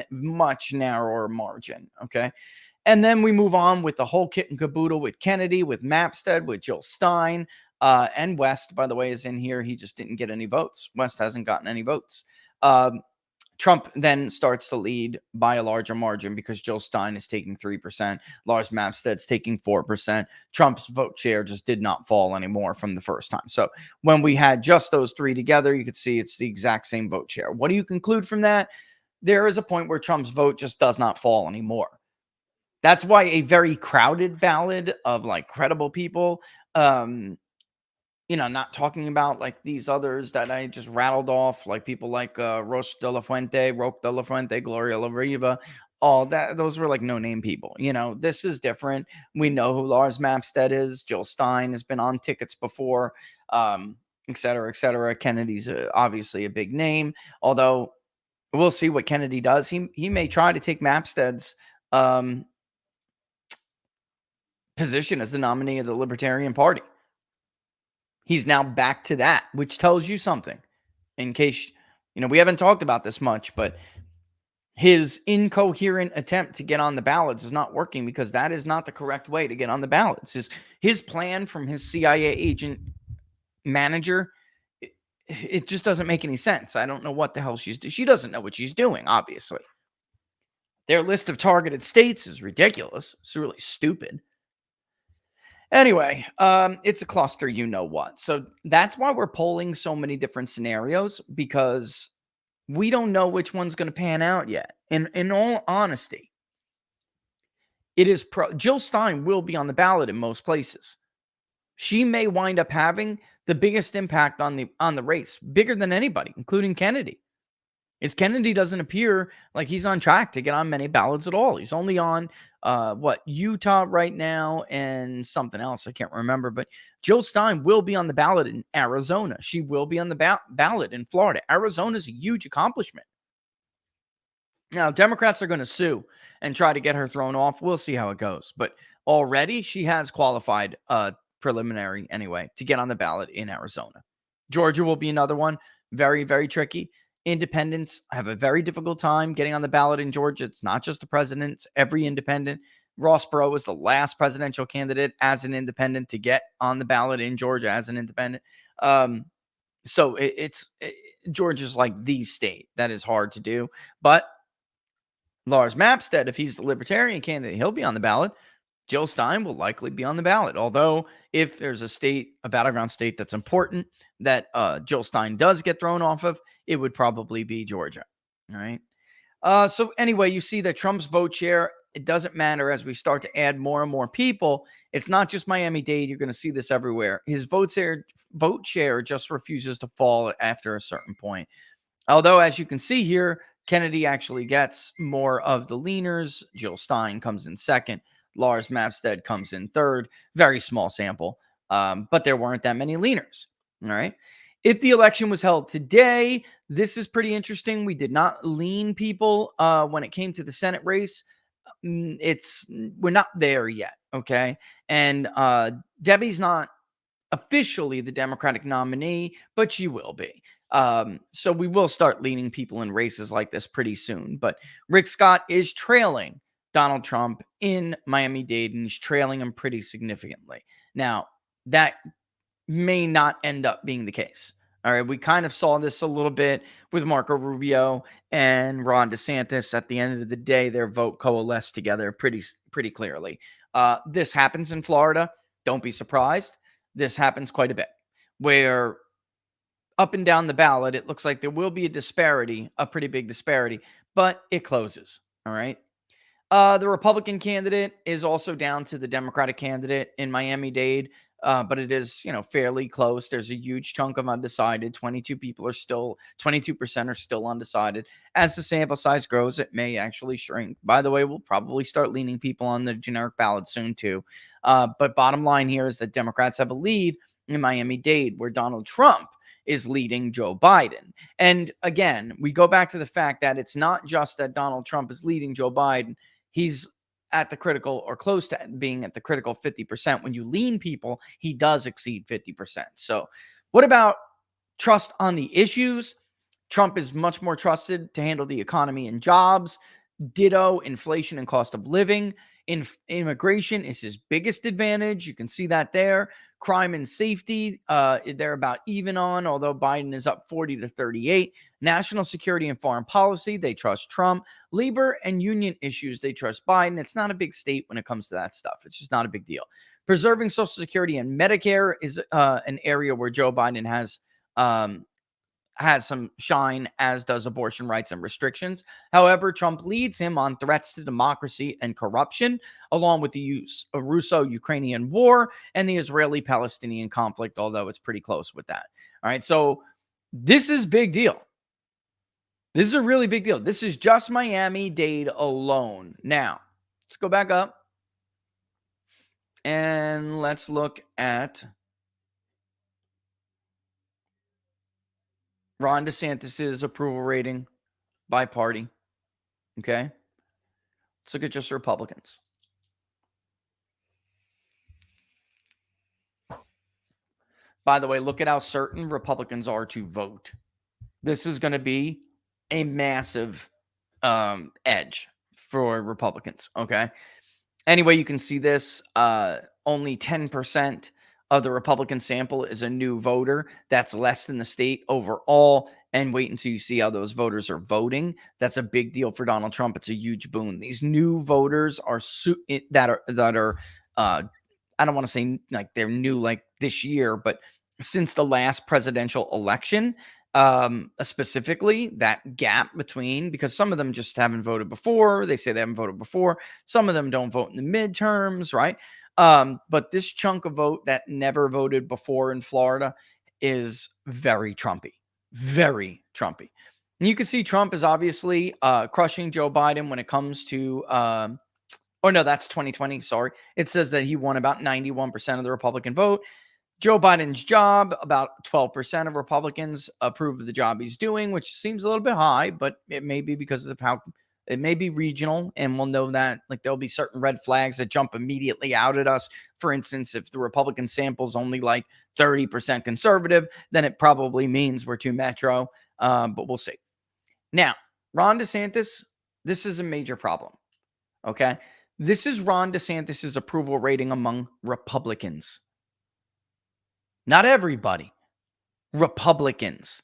much narrower margin. Okay. And then we move on with the whole kit and caboodle with Kennedy, with Mapstead, with Jill Stein, and West, by the way, is in here. He just didn't get any votes. West hasn't gotten any votes. Trump then starts to lead by a larger margin because Jill Stein is taking 3%. Lars Mapstead's taking 4%. Trump's vote share just did not fall anymore from the first time. So when we had just those three together, you could see it's the exact same vote share. What do you conclude from that? There is a point where Trump's vote just does not fall anymore. That's why a very crowded ballot of like credible people, not talking about like these others that I just rattled off, like people like Roche de la Fuente, Gloria La Riva, all that. Those were like no-name people. This is different. We know who Lars Mapstead is. Jill Stein has been on tickets before, et cetera, et cetera. Kennedy's obviously a big name, although we'll see what Kennedy does. He may try to take Mapstead's position as the nominee of the Libertarian Party. He's now back to that, which tells you something. In case, we haven't talked about this much, but his incoherent attempt to get on the ballots is not working because that is not the correct way to get on the ballots. His plan from his CIA agent manager, it just doesn't make any sense. I don't know what the hell she doesn't know what she's doing, obviously. Their list of targeted states is ridiculous. It's really stupid. Anyway, it's a cluster, you know what. So that's why we're polling so many different scenarios, because we don't know which one's going to pan out yet. In all honesty, it is Jill Stein will be on the ballot in most places. She may wind up having the biggest impact on the race, bigger than anybody, including Kennedy. Kennedy doesn't appear like he's on track to get on many ballots at all. He's only on Utah right now and something else I can't remember. But Jill Stein will be on the ballot in Arizona. She will be on the ballot in Florida. Arizona is a huge accomplishment. Now, Democrats are going to sue and try to get her thrown off. We'll see how it goes. But already she has qualified preliminary anyway to get on the ballot in Arizona. Georgia will be another one. Very, very tricky. Independents have a very difficult time getting on the ballot in Georgia. It's not just the president, it's every independent. Ross Perot was the last presidential candidate as an independent to get on the ballot in Georgia as an independent. So Georgia's like the state that is hard to do. But Lars Mapstead, if he's the Libertarian candidate, he'll be on the ballot. Jill Stein will likely be on the ballot. Although if there's a battleground state that's important that Jill Stein does get thrown off of, it would probably be Georgia. All right. So anyway, you see that Trump's vote share, it doesn't matter as we start to add more and more people. It's not just Miami-Dade. You're going to see this everywhere. His vote share just refuses to fall after a certain point. Although, as you can see here, Kennedy actually gets more of the leaners. Jill Stein comes in second. Lars Mapstead comes in third. Very small sample, but there weren't that many leaners. All right. If the election was held today, this is pretty interesting. We did not lean people when it came to the Senate race. We're not there yet. Okay. And Debbie's not officially the Democratic nominee, but she will be. So we will start leaning people in races like this pretty soon. But Rick Scott is trailing Donald Trump in Miami-Dade, and he's trailing him pretty significantly. Now, that may not end up being the case. All right, we kind of saw this a little bit with Marco Rubio and Ron DeSantis. At the end of the day, their vote coalesced together pretty clearly. This happens in Florida. Don't be surprised. This happens quite a bit, where up and down the ballot, it looks like there will be a disparity, a pretty big disparity, but it closes. All right. The Republican candidate is also down to the Democratic candidate in Miami-Dade, but it is, fairly close. There's a huge chunk of undecided. 22% are still undecided. As the sample size grows, it may actually shrink. By the way, we'll probably start leaning people on the generic ballot soon too. But bottom line here is that Democrats have a lead in Miami-Dade, where Donald Trump is leading Joe Biden. And again, we go back to the fact that it's not just that Donald Trump is leading Joe Biden. He's at the critical or close to being at the critical 50%. When you lean people, he does exceed 50%. So what about trust on the issues? Trump is much more trusted to handle the economy and jobs. Ditto inflation and cost of living. Immigration is his biggest advantage. You can see that there. Crime and safety, they're about even on, although Biden is up 40 to 38. National security and foreign policy, they trust Trump. Labor and union issues, they trust Biden. It's not a big state when it comes to that stuff. It's just not a big deal. Preserving Social Security and Medicare is an area where Joe Biden has some shine, as does abortion rights and restrictions. However, Trump leads him on threats to democracy and corruption, along with the use of Russo-Ukrainian war and the Israeli-Palestinian conflict, although it's pretty close with that. All right, so this is big deal. This is a really big deal. This is just Miami-Dade alone. Now, let's go back up and let's look at Ron DeSantis' approval rating by party. Okay. Let's look at just Republicans. By the way, look at how certain Republicans are to vote. This is going to be a massive edge for Republicans. Okay. Anyway, you can see this. Only 10% of the Republican sample is a new voter. That's less than the state overall. And wait until you see how those voters are voting. That's a big deal for Donald Trump. It's a huge boon. These new voters are I don't want to say like they're new like this year, but since the last presidential election, specifically that gap between, because some of them just haven't voted before. They say they haven't voted before. Some of them don't vote in the midterms, right? But this chunk of vote that never voted before in Florida is very Trumpy. Very Trumpy. And you can see Trump is obviously crushing Joe Biden when it comes to oh no, that's 2020. Sorry. It says that he won about 91% of the Republican vote. Joe Biden's job, about 12% of Republicans approve of the job he's doing, which seems a little bit high, but it may be because of how it may be regional, and we'll know that like there'll be certain red flags that jump immediately out at us. For instance, if the Republican sample is only like 30% conservative, then it probably means we're too metro, but we'll see. Now, Ron DeSantis, this is a major problem, okay? This is Ron DeSantis' approval rating among Republicans. Not everybody. Republicans.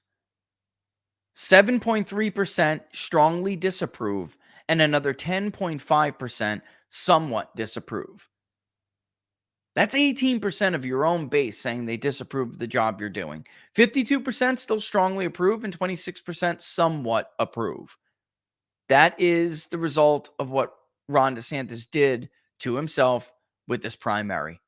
7.3% strongly disapprove, and another 10.5% somewhat disapprove. That's 18% of your own base saying they disapprove of the job you're doing. 52% still strongly approve, and 26% somewhat approve. That is the result of what Ron DeSantis did to himself with this primary.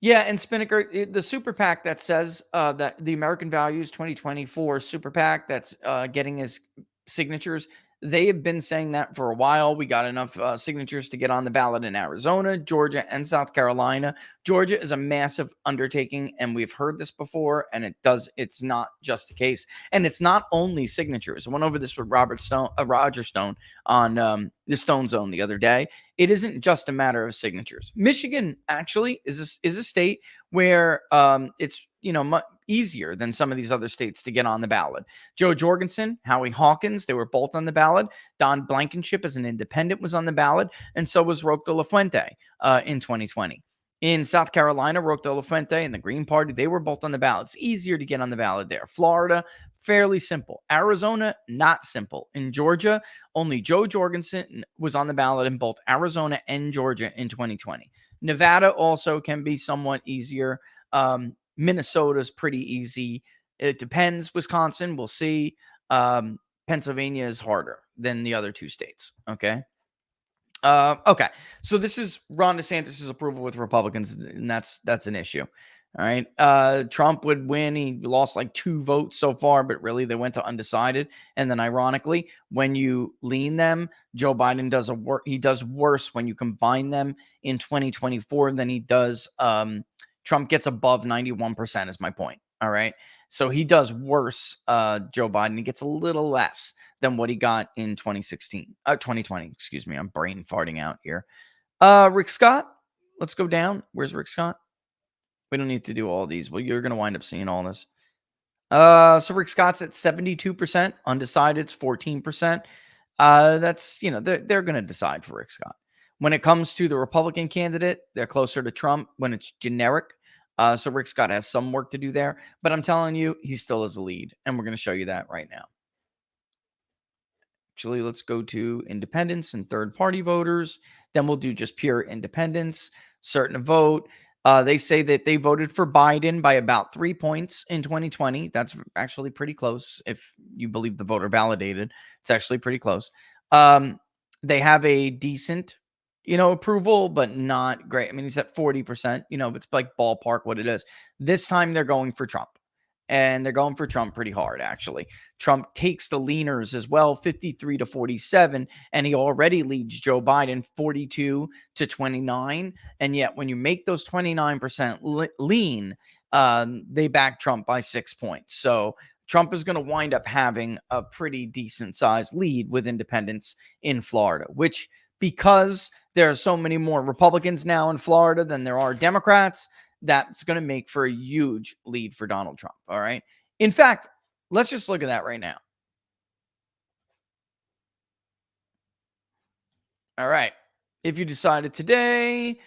Yeah, and Spinnaker, the super PAC that says that the American Values 2024 super PAC that's getting his signatures, They have been saying that for a while. We got enough signatures to get on the ballot in Arizona, Georgia, and South Carolina. Georgia is a massive undertaking, and we've heard this before, and it's not just the case. And it's not only signatures. I went over this with Roger Stone on the Stone Zone the other day. It isn't just a matter of signatures. Michigan actually is a state where it's much easier than some of these other states to get on the ballot. Joe Jorgensen, Howie Hawkins, they were both on the ballot. Don Blankenship as an independent was on the ballot, and so was Roque de la Fuente in 2020. In South Carolina, Roque de la Fuente and the Green Party, they were both on the ballot. It's easier to get on the ballot there. Florida, fairly simple. Arizona, not simple. In Georgia, only Joe Jorgensen was on the ballot in both Arizona and Georgia in 2020. Nevada also can be somewhat easier. Minnesota's pretty easy. It depends. Wisconsin, we'll see. Pennsylvania is harder than the other two states. Okay. Okay. So this is Ron DeSantis' approval with Republicans, and that's an issue. All right. Trump would win. He lost like 2 votes so far, but really they went to undecided. And then ironically, when you lean them, Joe Biden does worse when you combine them in 2024 than he does. Trump gets above 91% is my point. All right. So he does worse, Joe Biden. He gets a little less than what he got in 2020, excuse me. I'm brain farting out here. Rick Scott, let's go down. Where's Rick Scott? We don't need to do all these. Well, you're going to wind up seeing all this. So Rick Scott's at 72%. Undecided's 14%. That's, they're going to decide for Rick Scott. When it comes to the Republican candidate, they're closer to Trump when it's generic. So Rick Scott has some work to do there. But I'm telling you, he still has a lead. And we're going to show you that right now. Actually, let's go to independents and third-party voters. Then we'll do just pure independents, certain to vote. They say that they voted for Biden by about 3 points in 2020. That's actually pretty close. If you believe the voter validated, it's actually pretty close. They have a decent, approval, but not great. I mean, he's at 40%, it's like ballpark what it is. This time they're going for Trump. And they're going for Trump pretty hard, actually. Trump takes the leaners as well, 53-47, and he already leads Joe Biden 42-29. And yet, when you make those 29% lean, they back Trump by 6 points. So Trump is going to wind up having a pretty decent sized lead with independents in Florida, which, because there are so many more Republicans now in Florida than there are Democrats, that's going to make for a huge lead for Donald Trump. All right. In fact, let's just look at that right now. All right. If you decided today,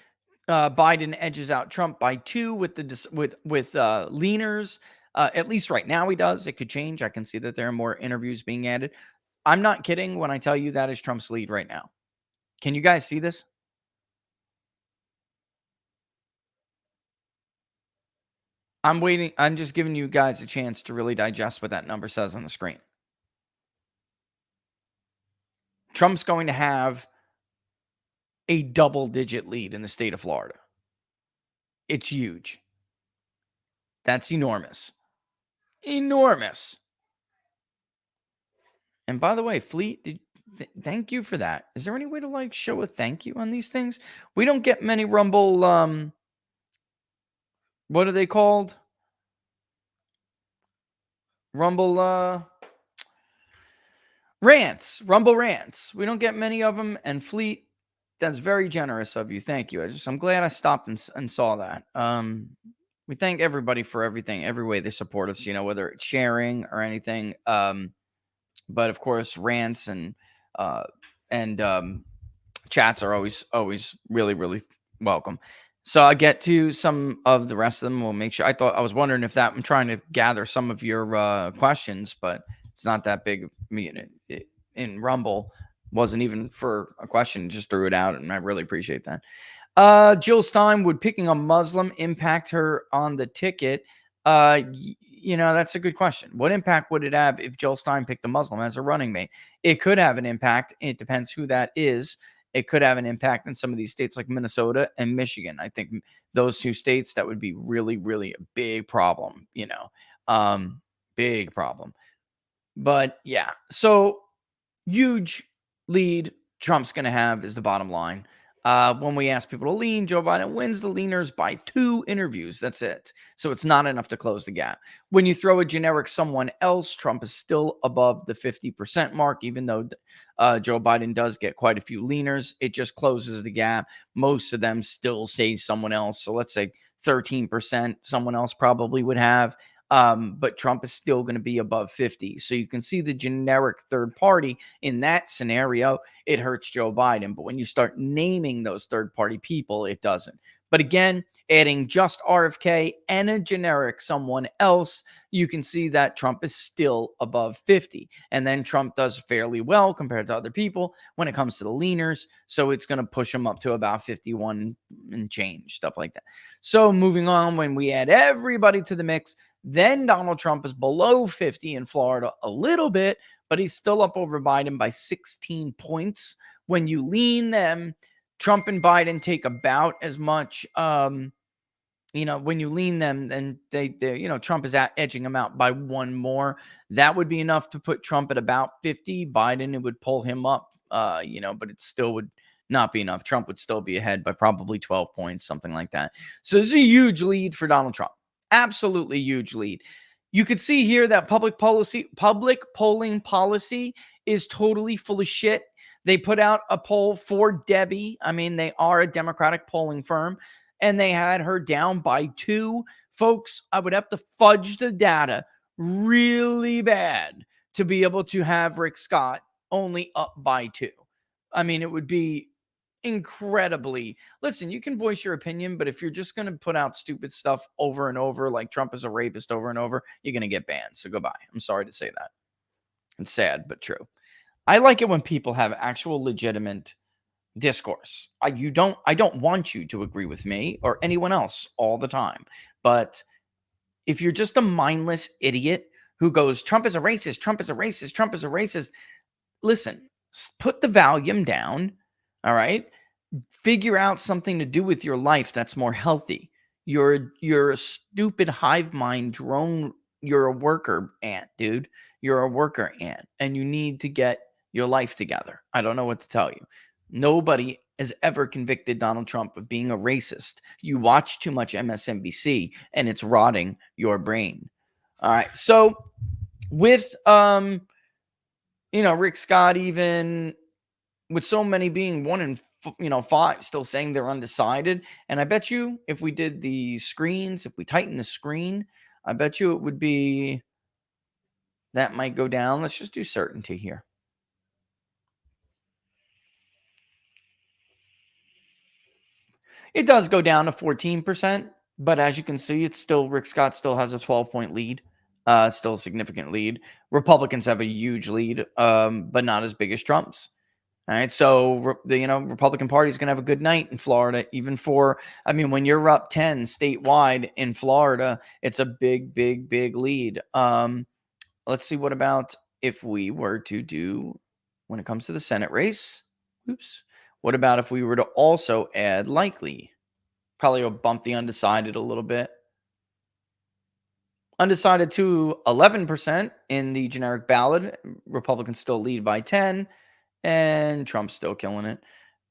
Biden edges out Trump by 2 with leaners. At least right now he does. It could change. I can see that there are more interviews being added. I'm not kidding when I tell you that is Trump's lead right now. Can you guys see this? I'm waiting. I'm just giving you guys a chance to really digest what that number says on the screen. Trump's going to have a double-digit lead in the state of Florida. It's huge. That's enormous. Enormous. And by the way, Fleet, thank you for that. Is there any way to show a thank you on these things? We don't get many Rumble, what are they called? Rumble, rants, Rumble rants. We don't get many of them. And Fleet, that's very generous of you. Thank you. I'm glad I stopped and saw that. We thank everybody for everything, every way they support us, whether it's sharing or anything. But of course, rants and chats are always really, really welcome. So I'll get to some of the rest of them. We'll make sure. I was wondering if I'm trying to gather some of your questions, but it's not that big. In Rumble wasn't even for a question, just threw it out, and I really appreciate that. Jill Stein, would picking a Muslim impact her on the ticket? That's a good question. What impact would it have if Jill Stein picked a Muslim as a running mate? It could have an impact. It depends who that is. It could have an impact in some of these states like Minnesota and Michigan. I think those 2 states, that would be really, really a big problem, big problem. But yeah, so huge lead Trump's going to have is the bottom line. When we ask people to lean, Joe Biden wins the leaners by 2 interviews. That's it. So it's not enough to close the gap. When you throw a generic someone else, Trump is still above the 50% mark, even though Joe Biden does get quite a few leaners. It just closes the gap. Most of them still say someone else. So let's say 13% someone else probably would have. But Trump is still going to be above 50. So you can see the generic third party in that scenario, it hurts Joe Biden. But when you start naming those third party people, it doesn't. But again, adding just RFK and a generic someone else, you can see that Trump is still above 50. And then Trump does fairly well compared to other people when it comes to the leaners. So it's going to push him up to about 51 and change, stuff like that. So moving on, when we add everybody to the mix, then Donald Trump is below 50 in Florida a little bit, but he's still up over Biden by 16 points. When you lean them, Trump and Biden take about as much, when you lean them, then Trump is edging them out by 1 more. That would be enough to put Trump at about 50. Biden, it would pull him up, but it still would not be enough. Trump would still be ahead by probably 12 points, something like that. So this is a huge lead for Donald Trump. Absolutely huge lead. You could see here that public polling policy is totally full of shit. They put out a poll for Debbie. I mean, they are a Democratic polling firm, and they had her down by 2. Folks, I would have to fudge the data really bad to be able to have Rick Scott only up by 2. I mean, it would be incredibly. Listen, you can voice your opinion, but if you're just going to put out stupid stuff over and over, like Trump is a rapist over and over, you're going to get banned. So goodbye. I'm sorry to say that. It's sad, but true. I like it when people have actual legitimate discourse. I don't want you to agree with me or anyone else all the time. But if you're just a mindless idiot who goes, Trump is a racist, Trump is a racist, Trump is a racist, listen, put the volume down. All right. Figure out something to do with your life that's more healthy. You're a stupid hive mind drone. You're a worker ant, dude. You're a worker ant, and you need to get your life together. I don't know what to tell you. Nobody has ever convicted Donald Trump of being a racist. You watch too much MSNBC, and it's rotting your brain. All right. So with Rick Scott, even with so many being 1 in 5 still saying they're undecided. And I bet you if we did the screens, if we tighten the screen, I bet you it would be, that might go down. Let's just do certainty here. It does go down to 14%, but as you can see, it's still, Rick Scott still has a 12-point lead. Still a significant lead. Republicans have a huge lead, but not as big as Trump's. All right, so the Republican Party is going to have a good night in Florida, even when you're up 10 statewide in Florida, it's a big, big, big lead. Let's see, what about if we were to do, when it comes to the Senate race, what about if we were to also add likely? Probably will bump the undecided a little bit. Undecided to 11% in the generic ballot. Republicans still lead by 10. And Trump's still killing it.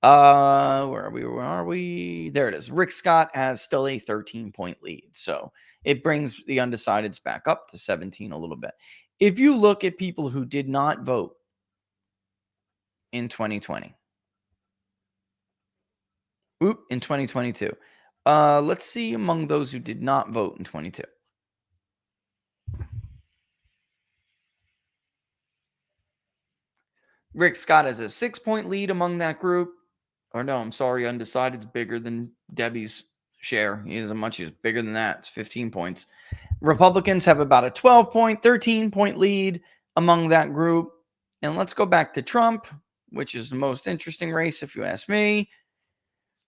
Where are we? There it is. Rick Scott has still a 13-point lead. So it brings the undecideds back up to 17 a little bit. If you look at people who did not vote in 2020. In 2022. Let's see among those who did not vote in 22. Rick Scott has a 6-point lead among that group. Or no, I'm sorry, undecided is bigger than Debbie's share. He is he's bigger than that. It's 15 points. Republicans have about a 12-point, 13-point lead among that group. And let's go back to Trump, which is the most interesting race, if you ask me.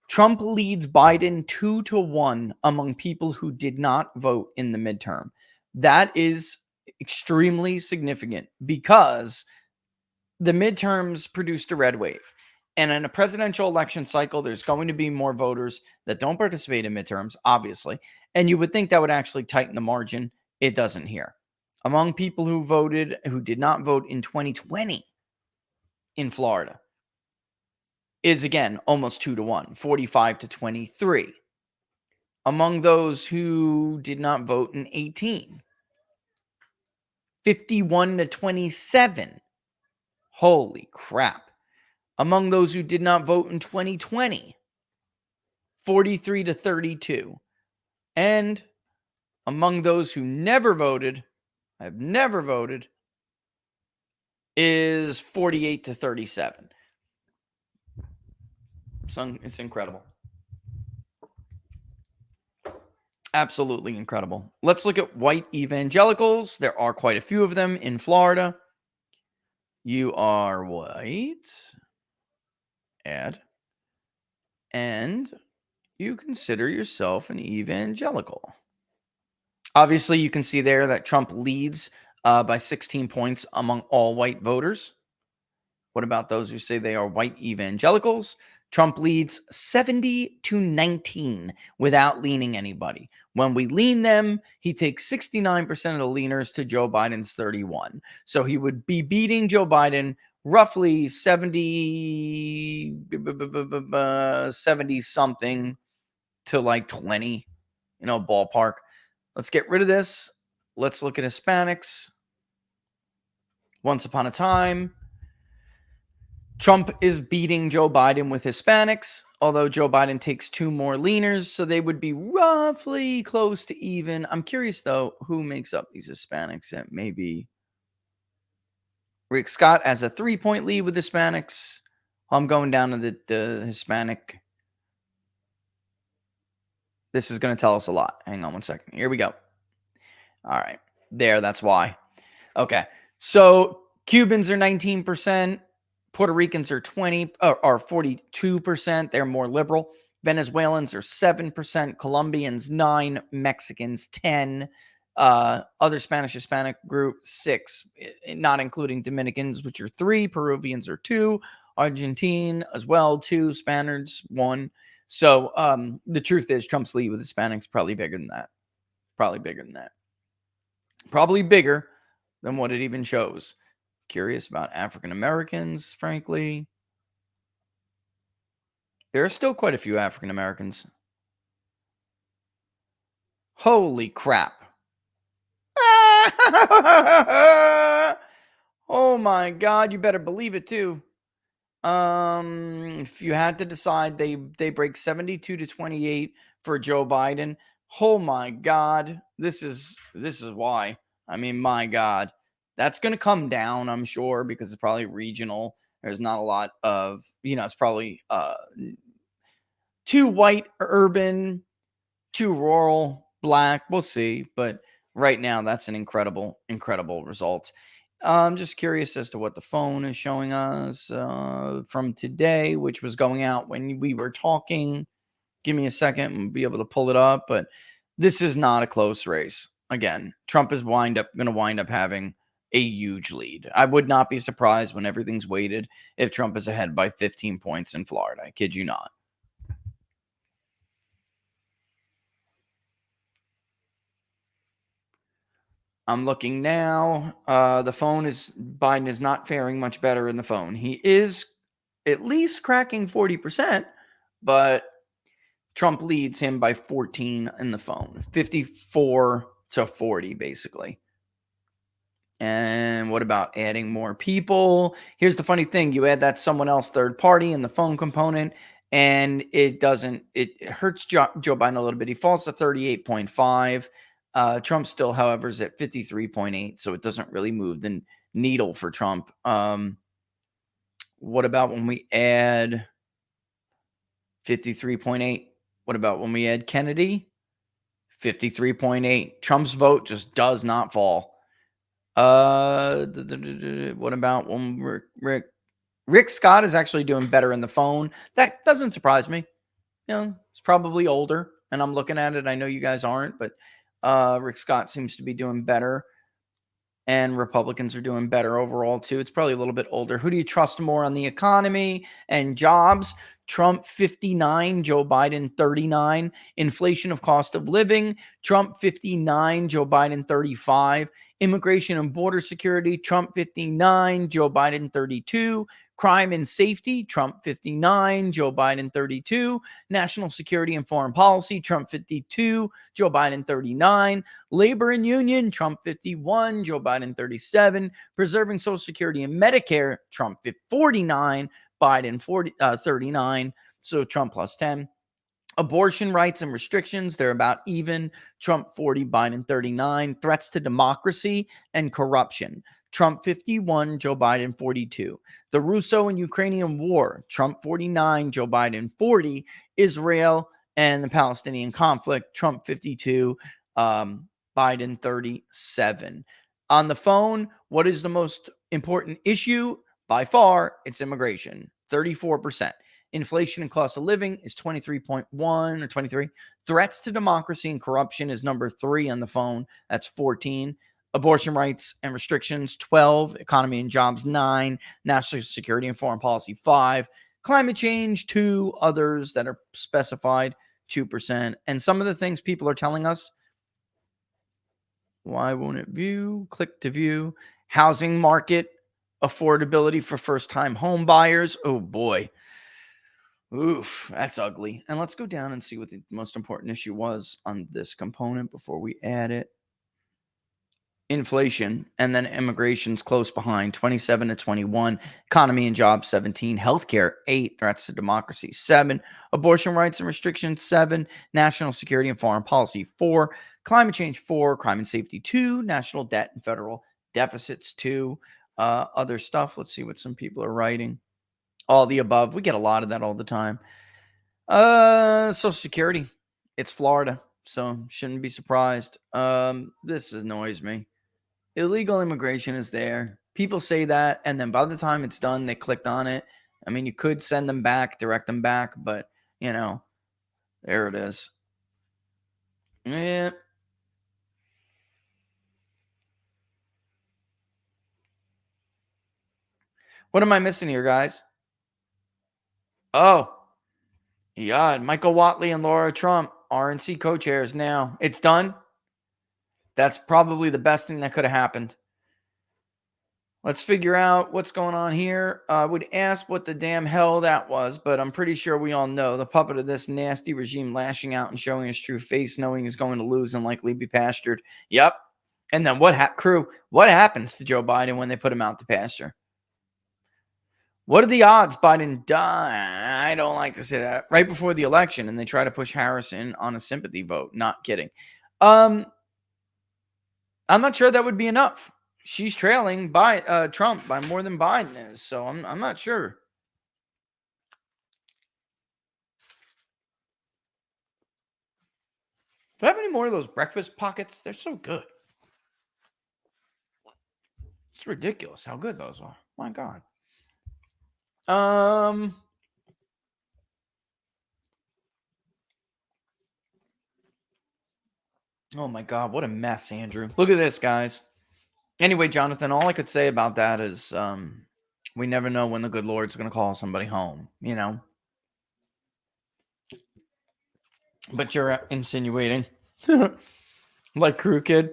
Trump leads Biden 2-1 among people who did not vote in the midterm. That is extremely significant because the midterms produced a red wave. And in a presidential election cycle, there's going to be more voters that don't participate in midterms, obviously. And you would think that would actually tighten the margin. It doesn't here. Among people who did not vote in 2020, in Florida is, again, almost 2-1, 45-23. Among those who did not vote in 18, 51-27. Holy crap. Among those who did not vote in 2020, 43-32. And among those who never voted, have never voted, is 48-37. It's incredible. Absolutely incredible. Let's look at white evangelicals. There are quite a few of them in Florida. You are white. Add. And you consider yourself an evangelical. Obviously, you can see there that Trump leads by 16 points among all white voters. What about those who say they are white evangelicals? Trump leads 70-19 without leaning anybody. When we lean them, he takes 69% of the leaners to Joe Biden's 31. So he would be beating Joe Biden roughly 70 something to like 20, ballpark. Let's get rid of this. Let's look at Hispanics. Once upon a time, Trump is beating Joe Biden with Hispanics, although Joe Biden takes 2 more leaners, so they would be roughly close to even. I'm curious, though, who makes up these Hispanics. It may be Rick Scott has a 3-point lead with Hispanics. I'm going down to the Hispanic. This is going to tell us a lot. Hang on one second. Here we go. All right. There, that's why. Okay. So Cubans are 19%. Puerto Ricans are 42%. They're more liberal. Venezuelans are 7%. Colombians 9%. Mexicans 10%. Other Spanish Hispanic group 6%, not including Dominicans, which are 3%. Peruvians are 2%. Argentine as well 2%. Spaniards 1%. So the truth is, Trump's lead with Hispanics probably bigger than that. Probably bigger than what it even shows. Curious about African Americans, frankly. There are still quite a few African Americans. Holy crap. Oh my God, you better believe it too. If you had to decide, they break 72-28 for Joe Biden. Oh my God, this is why. I mean, my God, that's going to come down, I'm sure, because it's probably regional. There's not a lot of, it's probably too white, urban, too rural, black. We'll see, but right now, that's an incredible, incredible result. I'm just curious as to what the phone is showing us from today, which was going out when we were talking. Give me a second and we'll be able to pull it up. But this is not a close race. Again, Trump is going to wind up having a huge lead. I would not be surprised when everything's weighted if Trump is ahead by 15 points in Florida. I kid you not. I'm looking now. The phone is, Biden is not faring much better in the phone. He is at least cracking 40%, but Trump leads him by 14 in the phone, 54-40, basically. And what about adding more people? Here's the funny thing. You add that someone else third party in the phone component, and it hurts Joe Biden a little bit. He falls to 38.5. Trump still, however, is at 53.8, so it doesn't really move the needle for Trump. What about when we add 53.8? What about when we add Kennedy? 53.8. Trump's vote just does not fall. What about when Rick Scott is actually doing better in the phone? That doesn't surprise me. It's probably older, and I'm looking at it. I know you guys aren't, but Rick Scott seems to be doing better, and Republicans are doing better overall too. It's probably a little bit older. Who do you trust more on the economy and jobs? Trump 59, Joe Biden 39. Inflation of cost of living, Trump 59, Joe Biden 35. Immigration and border security, Trump 59, Joe Biden 32. Crime and safety, Trump 59, Joe Biden 32. National security and foreign policy, Trump 52, Joe Biden 39. Labor and union, Trump 51, Joe Biden 37. Preserving Social Security and Medicare, Trump 49, Biden 39. So Trump plus 10. Abortion rights and restrictions, they're about even. Trump 40, Biden 39. Threats to democracy and corruption, Trump 51, Joe Biden 42. The Russo and Ukrainian war, Trump 49, Joe Biden 40. Israel and the Palestinian conflict, Trump 52, Biden 37. On the phone, what is the most important issue? By far, it's immigration, 34%. Inflation and cost of living is 23.1 or 23. Threats to democracy and corruption is number 3 on the phone. That's 14. Abortion rights and restrictions, 12. Economy and jobs, 9. National security and foreign policy, 5. Climate change, 2. Others that are specified, 2%. And some of the things people are telling us, why won't it view? Click to view. Housing market, affordability for first-time home buyers. Oh, boy. Oof, that's ugly. And let's go down and see what the most important issue was on this component before we add it. Inflation, and then immigration's close behind, 27 to 21. Economy and jobs, 17. Healthcare, 8. Threats to democracy, 7. Abortion rights and restrictions, 7. National security and foreign policy, 4. Climate change, 4. Crime and safety, 2. National debt and federal deficits, 2. Other stuff, let's see what some people are writing. All the above. We get a lot of that all the time. Social Security. It's Florida, so shouldn't be surprised. This annoys me. Illegal immigration is there. People say that, and then by the time it's done, they clicked on it. I mean, you could send them back, direct them back, but, you know, there it is. Yeah. What am I missing here, guys? Oh, yeah, Michael Whatley and Laura Trump, RNC co-chairs now. It's done. That's probably the best thing that could have happened. Let's figure out what's going on here. I would ask what the damn hell that was, but I'm pretty sure we all know. The puppet of this nasty regime lashing out and showing his true face, knowing he's going to lose and likely be pastured. Yep. And then what happens to Joe Biden when they put him out to pasture? What are the odds Biden die? I don't like to say that. Right before the election, and they try to push Harrison on a sympathy vote. Not kidding. I'm not sure that would be enough. She's trailing by Trump by more than Biden is, so I'm not sure. Do I have any more of those breakfast pockets? They're so good. It's ridiculous how good those are. My God. Oh my God, what a mess, Andrew. Look at this, guys. Anyway, Jonathan, all I could say about that is we never know when the good Lord's going to call somebody home, you know. But you're insinuating, like Crew Kid,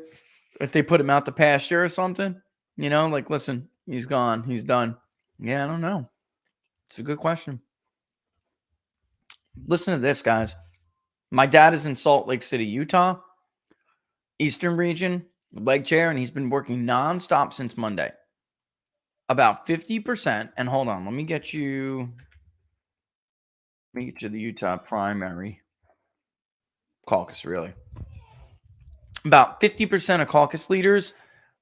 if they put him out to pasture or something, you know, like, listen, he's gone, he's done. Yeah, I don't know. It's a good question. Listen to this, guys. My dad is in Salt Lake City, Utah, Eastern region, leg chair, and he's been working nonstop since Monday. About 50%. And hold on, let me get you the Utah primary caucus, really. About 50% of caucus leaders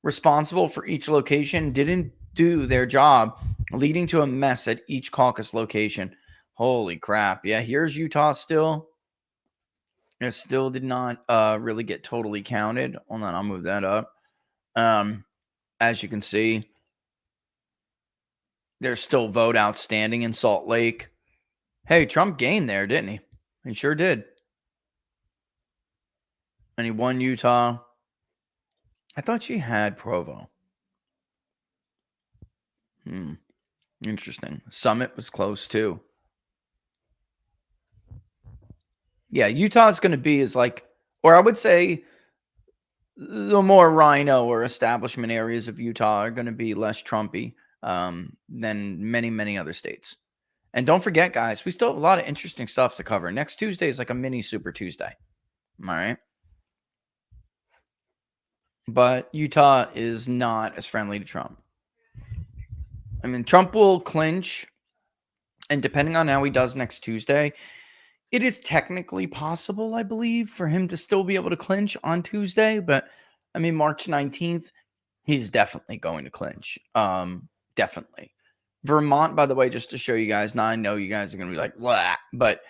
responsible for each location didn't do their job, leading to a mess at each caucus location. Holy crap. Yeah, here's Utah still. It still did not really get totally counted. Hold on, I'll move that up. As you can see, there's still vote outstanding in Salt Lake. Hey, Trump gained there, didn't he? He sure did. And he won Utah. I thought she had Provo. Interesting. Summit was close too. Yeah, Utah is going to be or I would say the more rhino or establishment areas of Utah are going to be less Trumpy than many, many other states. And don't forget, guys, we still have a lot of interesting stuff to cover. Next Tuesday is like a mini Super Tuesday. All right. But Utah is not as friendly to Trump. I mean, Trump will clinch, and depending on how he does next Tuesday, it is technically possible, I believe, for him to still be able to clinch on Tuesday. But I mean, March 19th, he's definitely going to clinch. Definitely. Vermont, by the way, just to show you guys, now I know you guys are going to be like, blah, but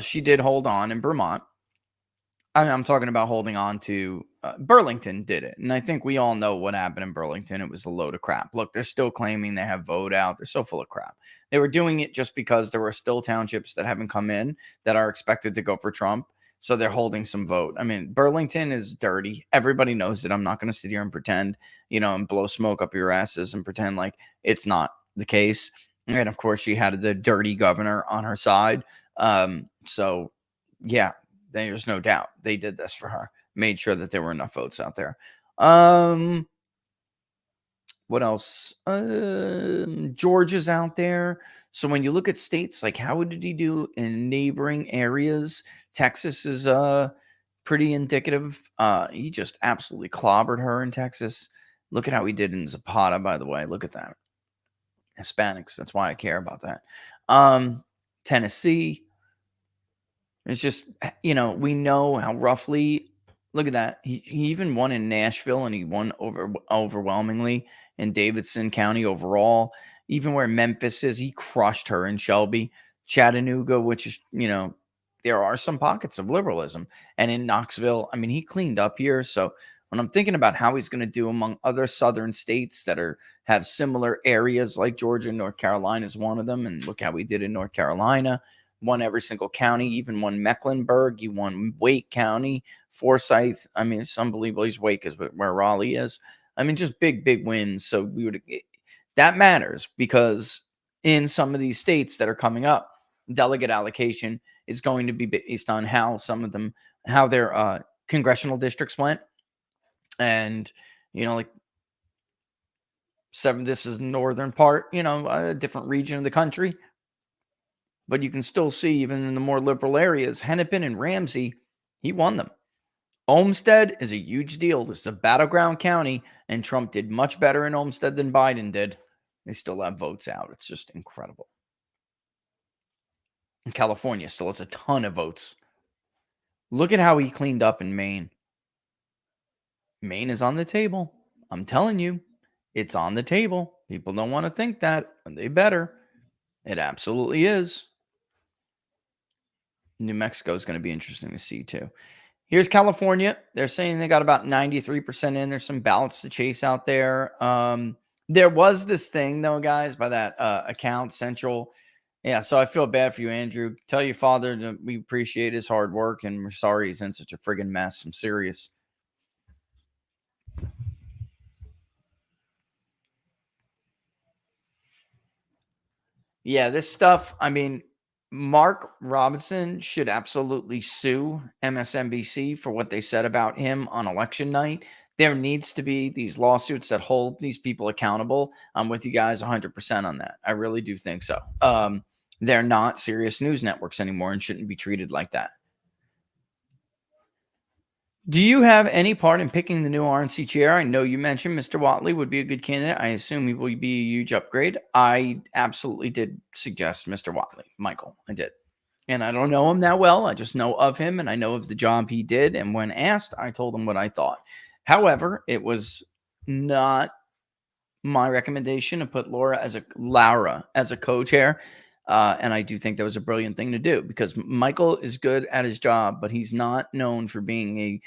she did hold on in Vermont. I'm talking about holding on to Burlington did it. And I think we all know what happened in Burlington. It was a load of crap. Look, they're still claiming they have vote out. They're so full of crap. They were doing it just because there were still townships that haven't come in that are expected to go for Trump. So they're holding some vote. I mean, Burlington is dirty. Everybody knows it. I'm not going to sit here and pretend, and blow smoke up your asses and pretend like it's not the case. And of course, she had the dirty governor on her side. So, yeah. There's no doubt they did this for her. Made sure that there were enough votes out there. What else? Georgia's out there. So when you look at states, like how did he do in neighboring areas? Texas is pretty indicative. He just absolutely clobbered her in Texas. Look at how he did in Zapata, by the way. Look at that. Hispanics. That's why I care about that. Tennessee. It's just, we know how roughly, look at that. He even won in Nashville, and he won overwhelmingly in Davidson County overall. Even where Memphis is, he crushed her in Shelby. Chattanooga, which is, there are some pockets of liberalism. And in Knoxville, I mean, he cleaned up here. So when I'm thinking about how he's going to do among other southern states that have similar areas like Georgia and North Carolina is one of them. And look how he did in North Carolina. Won every single county, even won Mecklenburg. He won Wake County, Forsyth. I mean, it's unbelievable. He's Wake is where Raleigh is. I mean, just big, big wins. So that matters because in some of these states that are coming up, delegate allocation is going to be based on how how their congressional districts went. And, like this is northern part, a different region of the country. But you can still see, even in the more liberal areas, Hennepin and Ramsey, he won them. Olmsted is a huge deal. This is a battleground county, and Trump did much better in Olmsted than Biden did. They still have votes out. It's just incredible. And California still has a ton of votes. Look at how he cleaned up in Maine. Maine is on the table. I'm telling you, it's on the table. People don't want to think that, and they better. It absolutely is. New Mexico is going to be interesting to see too. Here's California. They're saying they got about 93% in. There's some ballots to chase out there. There was this thing though, guys, by that account Central. Yeah, so I feel bad for you, Andrew. Tell your father that we appreciate his hard work and we're sorry he's in such a friggin' mess. I'm serious. Yeah, this stuff, I mean, Mark Robinson should absolutely sue MSNBC for what they said about him on election night. There needs to be these lawsuits that hold these people accountable. I'm with you guys 100% on that. I really do think so. They're not serious news networks anymore and shouldn't be treated like that. Do you have any part in picking the new RNC chair? I know you mentioned Mr. Whatley would be a good candidate. I assume he will be a huge upgrade. I absolutely did suggest Mr. Whatley, Michael. I did. And I don't know him that well. I just know of him and I know of the job he did. And when asked, I told him what I thought. However, it was not my recommendation to put Laura as a co-chair. And I do think that was a brilliant thing to do because Michael is good at his job, but he's not known for being a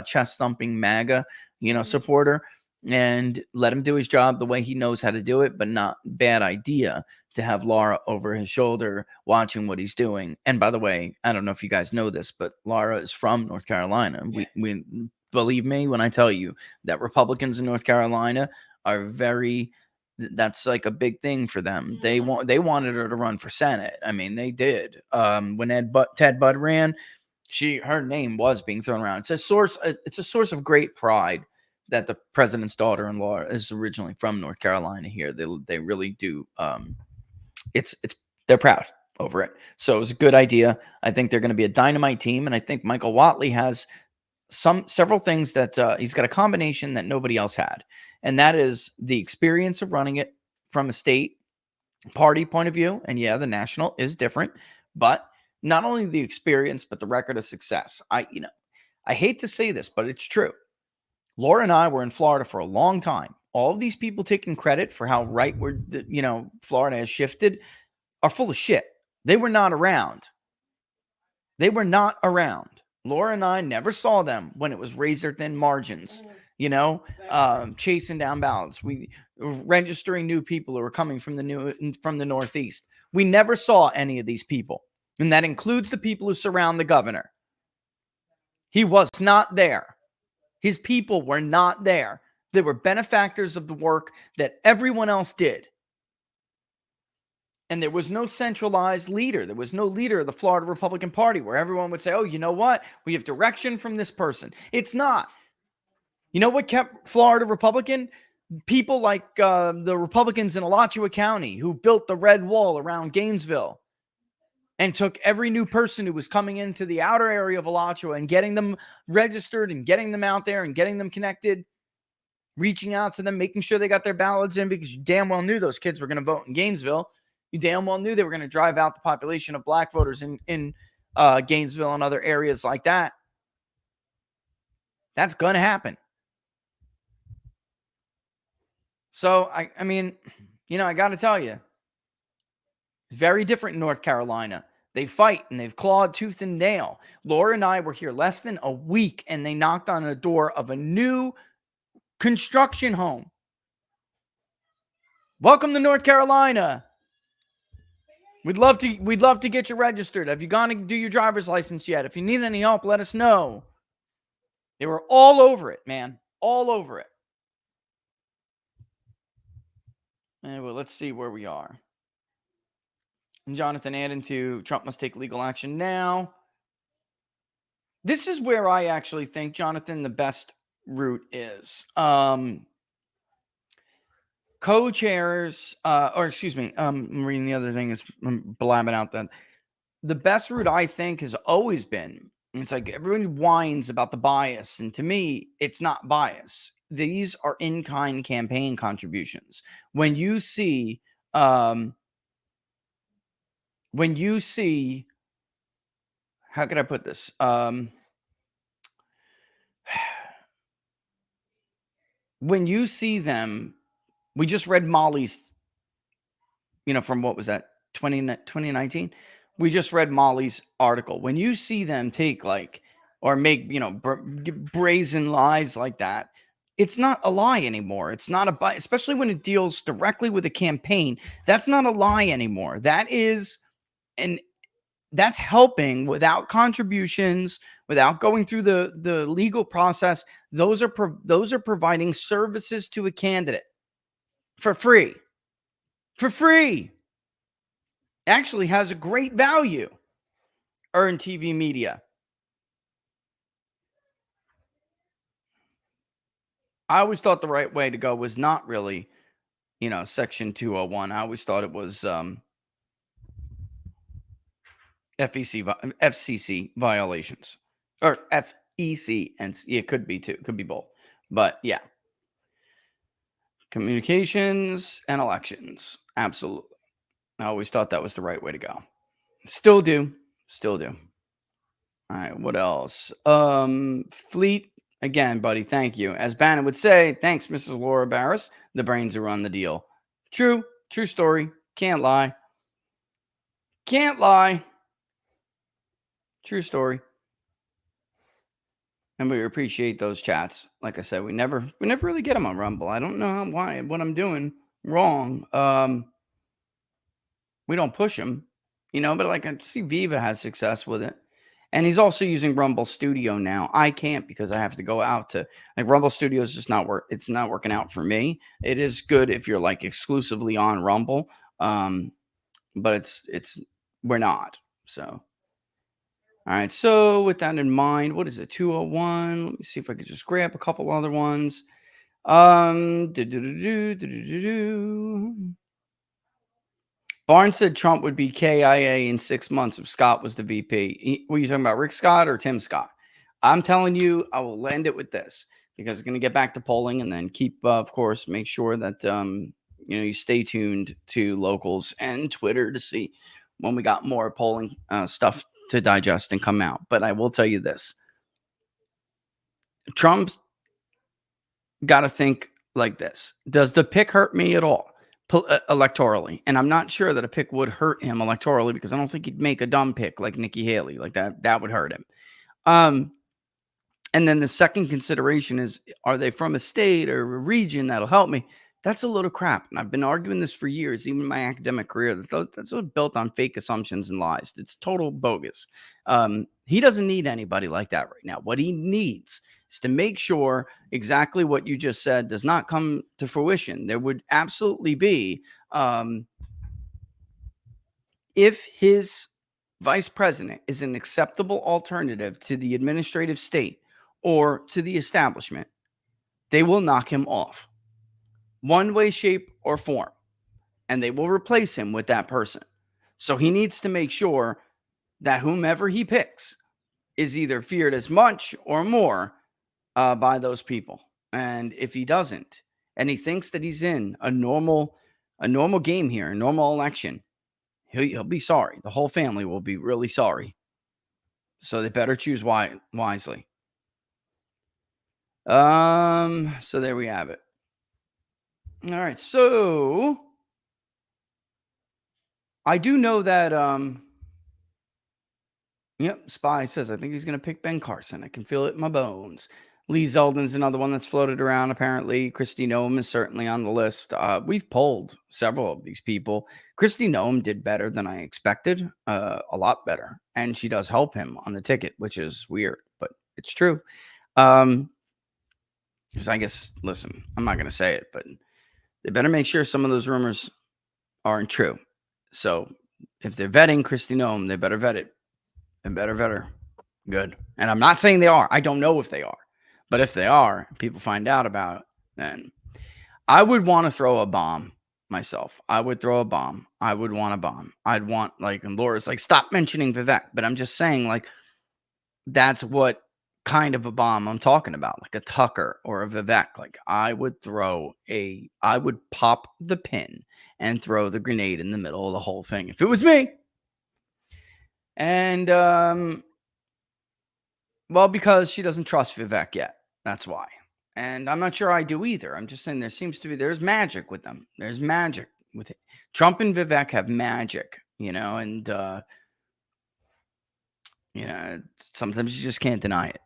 chest thumping MAGA, supporter. And let him do his job the way he knows how to do it, but not bad idea to have Laura over his shoulder watching what he's doing. And by the way, I don't know if you guys know this, but Laura is from North Carolina. Yeah. We believe me when I tell you that Republicans in North Carolina are very That's like a big thing for them. They wanted her to run for Senate. I mean, they did. When Ted Budd ran, her name was being thrown around. It's a source of great pride that the president's daughter-in-law is originally from North Carolina here. They really do. They're proud over it. So it was a good idea. I think they're going to be a dynamite team, and I think Michael Whatley has several things that he's got a combination that nobody else had, and that is the experience of running it from a state party point of view. And yeah, the national is different, but not only the experience, but the record of success. I hate to say this, but it's true. Laura and I were in Florida for a long time. All of these people taking credit for how Florida has shifted are full of shit. They were not around. Laura and I never saw them when it was razor thin margins, chasing down ballots. We registering new people who were coming from the Northeast. We never saw any of these people. And that includes the people who surround the governor. He was not there. His people were not there. They were benefactors of the work that everyone else did. And there was no centralized leader. There was no leader of the Florida Republican Party where everyone would say, oh, you know what? We have direction from this person. It's not. You know what kept Florida Republican? People like the Republicans in Alachua County who built the red wall around Gainesville and took every new person who was coming into the outer area of Alachua and getting them registered and getting them out there and getting them connected, reaching out to them, making sure they got their ballots in, because you damn well knew those kids were going to vote in Gainesville. You damn well knew they were going to drive out the population of black voters in Gainesville and other areas like that. That's going to happen. So, I mean, I got to tell you, it's very different in North Carolina. They fight and they've clawed tooth and nail. Laura and I were here less than a week, and they knocked on the door of a new construction home. Welcome to North Carolina. We'd love to get you registered. Have you gone to do your driver's license yet? If you need any help, let us know. They were all over it, man. All over it. Anyway, let's see where we are. And Jonathan adding to Trump must take legal action now. This is where I actually think, Jonathan, the best route is. Co-chairs, I'm reading the other thing, I'm blabbing out that. The best route, I think, has always been, it's like everyone whines about the bias, and to me, it's not bias. These are in-kind campaign contributions. When you see, how could I put this? When you see them, we just read Molly's, from what was that, 2019? We just read Molly's article. When you see them take or make, brazen lies like that, it's not a lie anymore. It's not a bias, especially when it deals directly with a campaign. That's not a lie anymore. That is, and that's helping without contributions, without going through the legal process. Those are providing services to a candidate for free. Actually has a great value. Earned TV media. I always thought the right way to go was not really, Section 201. I always thought it was FCC violations, or FEC, and it could be too. It could be both. But yeah, communications and elections, absolutely. I always thought that was the right way to go. Still do. All right, what else? Fleet. Again, buddy, thank you. As Bannon would say, thanks, Mrs. Laura Barris, the brains who run the deal. True story. Can't lie. True story. And we appreciate those chats. Like I said, we never really get them on Rumble. I don't know what I'm doing wrong. We don't push them, but I see Viva has success with it. And he's also using Rumble Studio now. I can't because I have to go out to like Rumble Studio is just not work. It's not working out for me. It is good if you're like exclusively on Rumble, but it's we're not. So, all right. So with that in mind, what is it? 201. Let me see if I could just grab a couple other ones. Barnes said Trump would be KIA in 6 months if Scott was the VP. Were you talking about Rick Scott or Tim Scott? I'm telling you, I will end it with this because it's going to get back to polling and then keep, of course, make sure that you stay tuned to locals and Twitter to see when we got more polling stuff to digest and come out. But I will tell you this: Trump's got to think like this. Does the pick hurt me at all? Electorally, and I'm not sure that a pick would hurt him electorally because I don't think he'd make a dumb pick like Nikki Haley, like that would hurt him. And then the second consideration is, are they from a state or a region that'll help me? That's a load of crap, and I've been arguing this for years, even in my academic career. That's built on fake assumptions and lies. It's total bogus. He doesn't need anybody like that right now. What he needs is to make sure exactly what you just said does not come to fruition. There would absolutely be, if his vice president is an acceptable alternative to the administrative state or to the establishment, they will knock him off one way, shape, or form, and they will replace him with that person. So he needs to make sure that whomever he picks is either feared as much or more by those people. And if he doesn't, and he thinks that he's in a normal game here, a normal election, he'll be sorry. The whole family will be really sorry. So they better choose wisely. So there we have it. All right. So I do know that yep, Spy says I think he's going to pick Ben Carson. I can feel it in my bones. Lee Zeldin's another one that's floated around, apparently. Kristi Noem is certainly on the list. We've polled several of these people. Kristi Noem did better than I expected, a lot better. And she does help him on the ticket, which is weird, but it's true. Because I guess, listen, I'm not going to say it, but they better make sure some of those rumors aren't true. So if they're vetting Kristi Noem, they better vet it. And better vet her. Good. And I'm not saying they are. I don't know if they are. But if they are, people find out about it, then I would want to throw a bomb myself. I would throw a bomb. I would want a bomb. I'd want, like, and Laura's like, stop mentioning Vivek. But I'm just saying, like, that's what kind of a bomb I'm talking about, like a Tucker or a Vivek. Like, I would pop the pin and throw the grenade in the middle of the whole thing if it was me. And, well, because she doesn't trust Vivek yet. That's why. And I'm not sure I do either. I'm just saying there's magic with them. There's magic with it. Trump and Vivek have magic, and, sometimes you just can't deny it.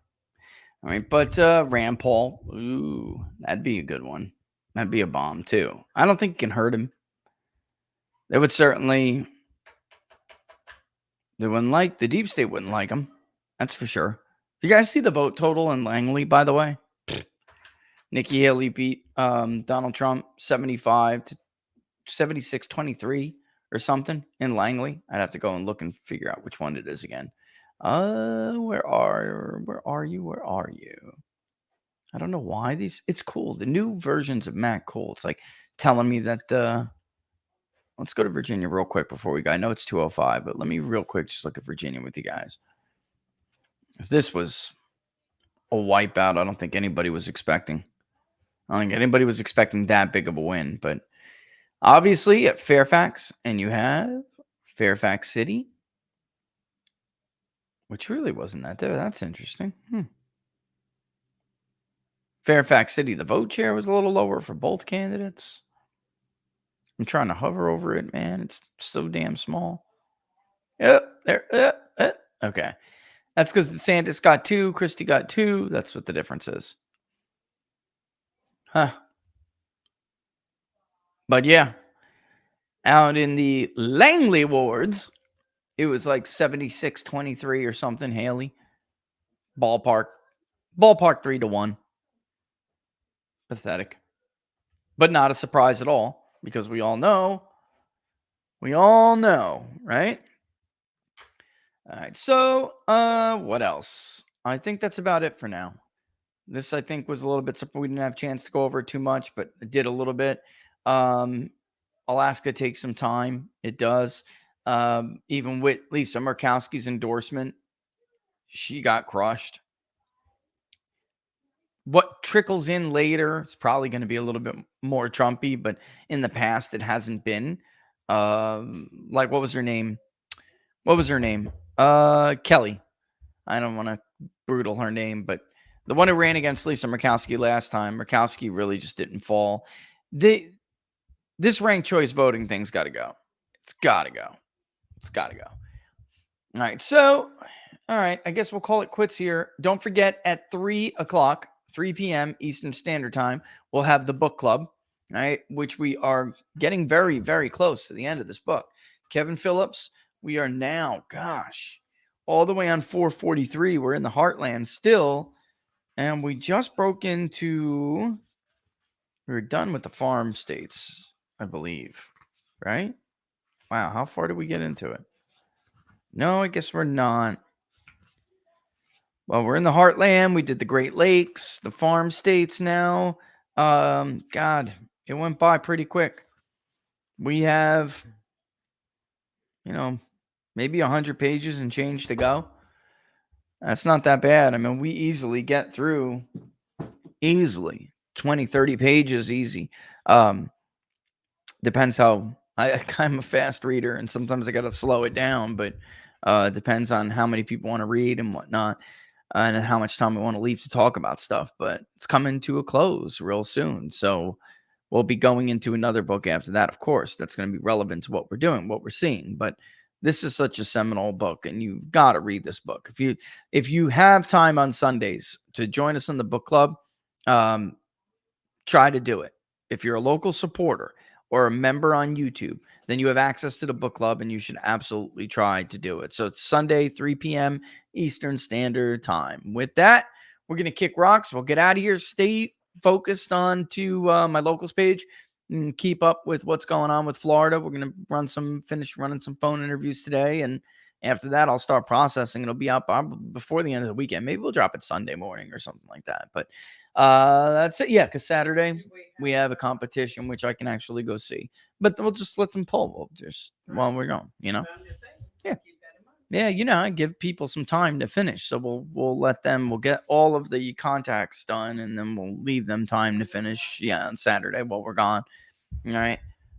All right. But Rand Paul, ooh, that'd be a good one. That'd be a bomb too. I don't think it can hurt him. They wouldn't like, the deep state wouldn't like him. That's for sure. You guys see the vote total in Langley, by the way? Nikki Haley beat Donald Trump 75 to 76-23 or something in Langley. I'd have to go and look and figure out which one it is again. Where are you? I don't know why it's cool. The new versions of Mac cool. It's like telling me that let's go to Virginia real quick before we go. I know it's 2:05, but let me real quick just look at Virginia with you guys. This was a wipeout I don't think anybody was expecting. I don't think anybody was expecting that big of a win. But obviously at Fairfax, and you have Fairfax City, which really wasn't that there. That's interesting. Fairfax City, the vote share was a little lower for both candidates. I'm trying to hover over it, man. It's so damn small. Yep, there. Okay. That's because DeSantis got 2, Christie got 2. That's what the difference is. Huh. But yeah, out in the Langley wards, It was like 76-23 or something, Haley. Ballpark 3-1. Pathetic. But not a surprise at all, because we all know, right? All right, so what else? I think that's about it for now. This, I think, was a little bit, we didn't have a chance to go over it too much, but it did a little bit. Alaska takes some time. It does. Even with Lisa Murkowski's endorsement, she got crushed. What trickles in later is probably going to be a little bit more Trumpy, but in the past, it hasn't been. Like, what was her name? Kelly. I don't want to brutal her name, but the one who ran against Lisa Murkowski last time, Murkowski really just didn't fall. This ranked choice voting thing's got to go. It's got to go. All right, so, I guess we'll call it quits here. Don't forget, at 3 p.m. Eastern Standard Time, we'll have the book club, right, which we are getting very, very close to the end of this book. Kevin Phillips, we are now, all the way on 443. We're in the heartland still, and we just broke into, we're done with the farm states, I believe, right? Wow, how far did we get into it? No, I guess we're not. Well, we're in the heartland. We did the Great Lakes, the farm states now. God, it went by pretty quick. We have, maybe 100 pages and change to go. That's not that bad. I mean, we easily get through 20, 30 pages easy. Depends how, I'm a fast reader and sometimes I got to slow it down, but depends on how many people want to read and whatnot. And how much time we want to leave to talk about stuff, but it's coming to a close real soon. So we'll be going into another book after that, of course. That's going to be relevant to what we're doing, what we're seeing. But this is such a seminal book, and you've got to read this book. If you have time on Sundays to join us in the book club, try to do it. If you're a local supporter or a member on YouTube, then you have access to the book club, and you should absolutely try to do it. So it's Sunday, 3 p.m. Eastern Standard Time. With that, we're going to kick rocks. We'll get out of here. Stay focused on to my locals page and keep up with what's going on with Florida. We're going to finish running some phone interviews today. And after that, I'll start processing. It'll be out before the end of the weekend. Maybe we'll drop it Sunday morning or something like that. But that's it. Yeah, because Saturday we have a competition, which I can actually go see. But we'll just let them pull while we're going, Yeah. Yeah, I give people some time to finish. So we'll get all of the contacts done, and then we'll leave them time to finish, on Saturday while we're gone. All right.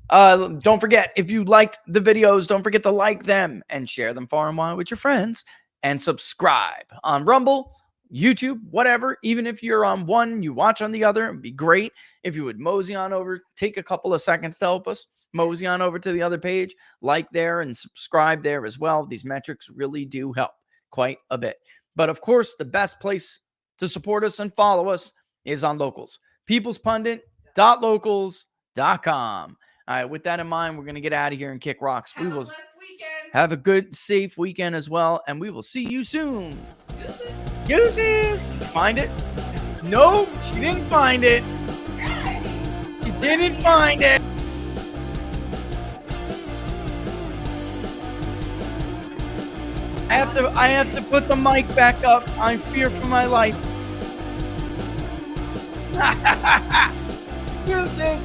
Don't forget, if you liked the videos, don't forget to like them and share them far and wide with your friends, and subscribe on Rumble, YouTube, whatever. Even if you're on one, you watch on the other. It'd be great if you would mosey on over, take a couple of seconds to help us. Mosey on over to the other page, like there and subscribe there as well. These metrics really do help quite a bit. But of course, the best place to support us and follow us is on Locals. peoplespundit.locals.com. All right, with that in mind, we're going to get out of here and kick rocks. We will have a good, safe weekend as well, and we will see you soon. Deuces. Find it? No, she didn't find it. She didn't find it. I have to put the mic back up. I fear for my life. Deuces.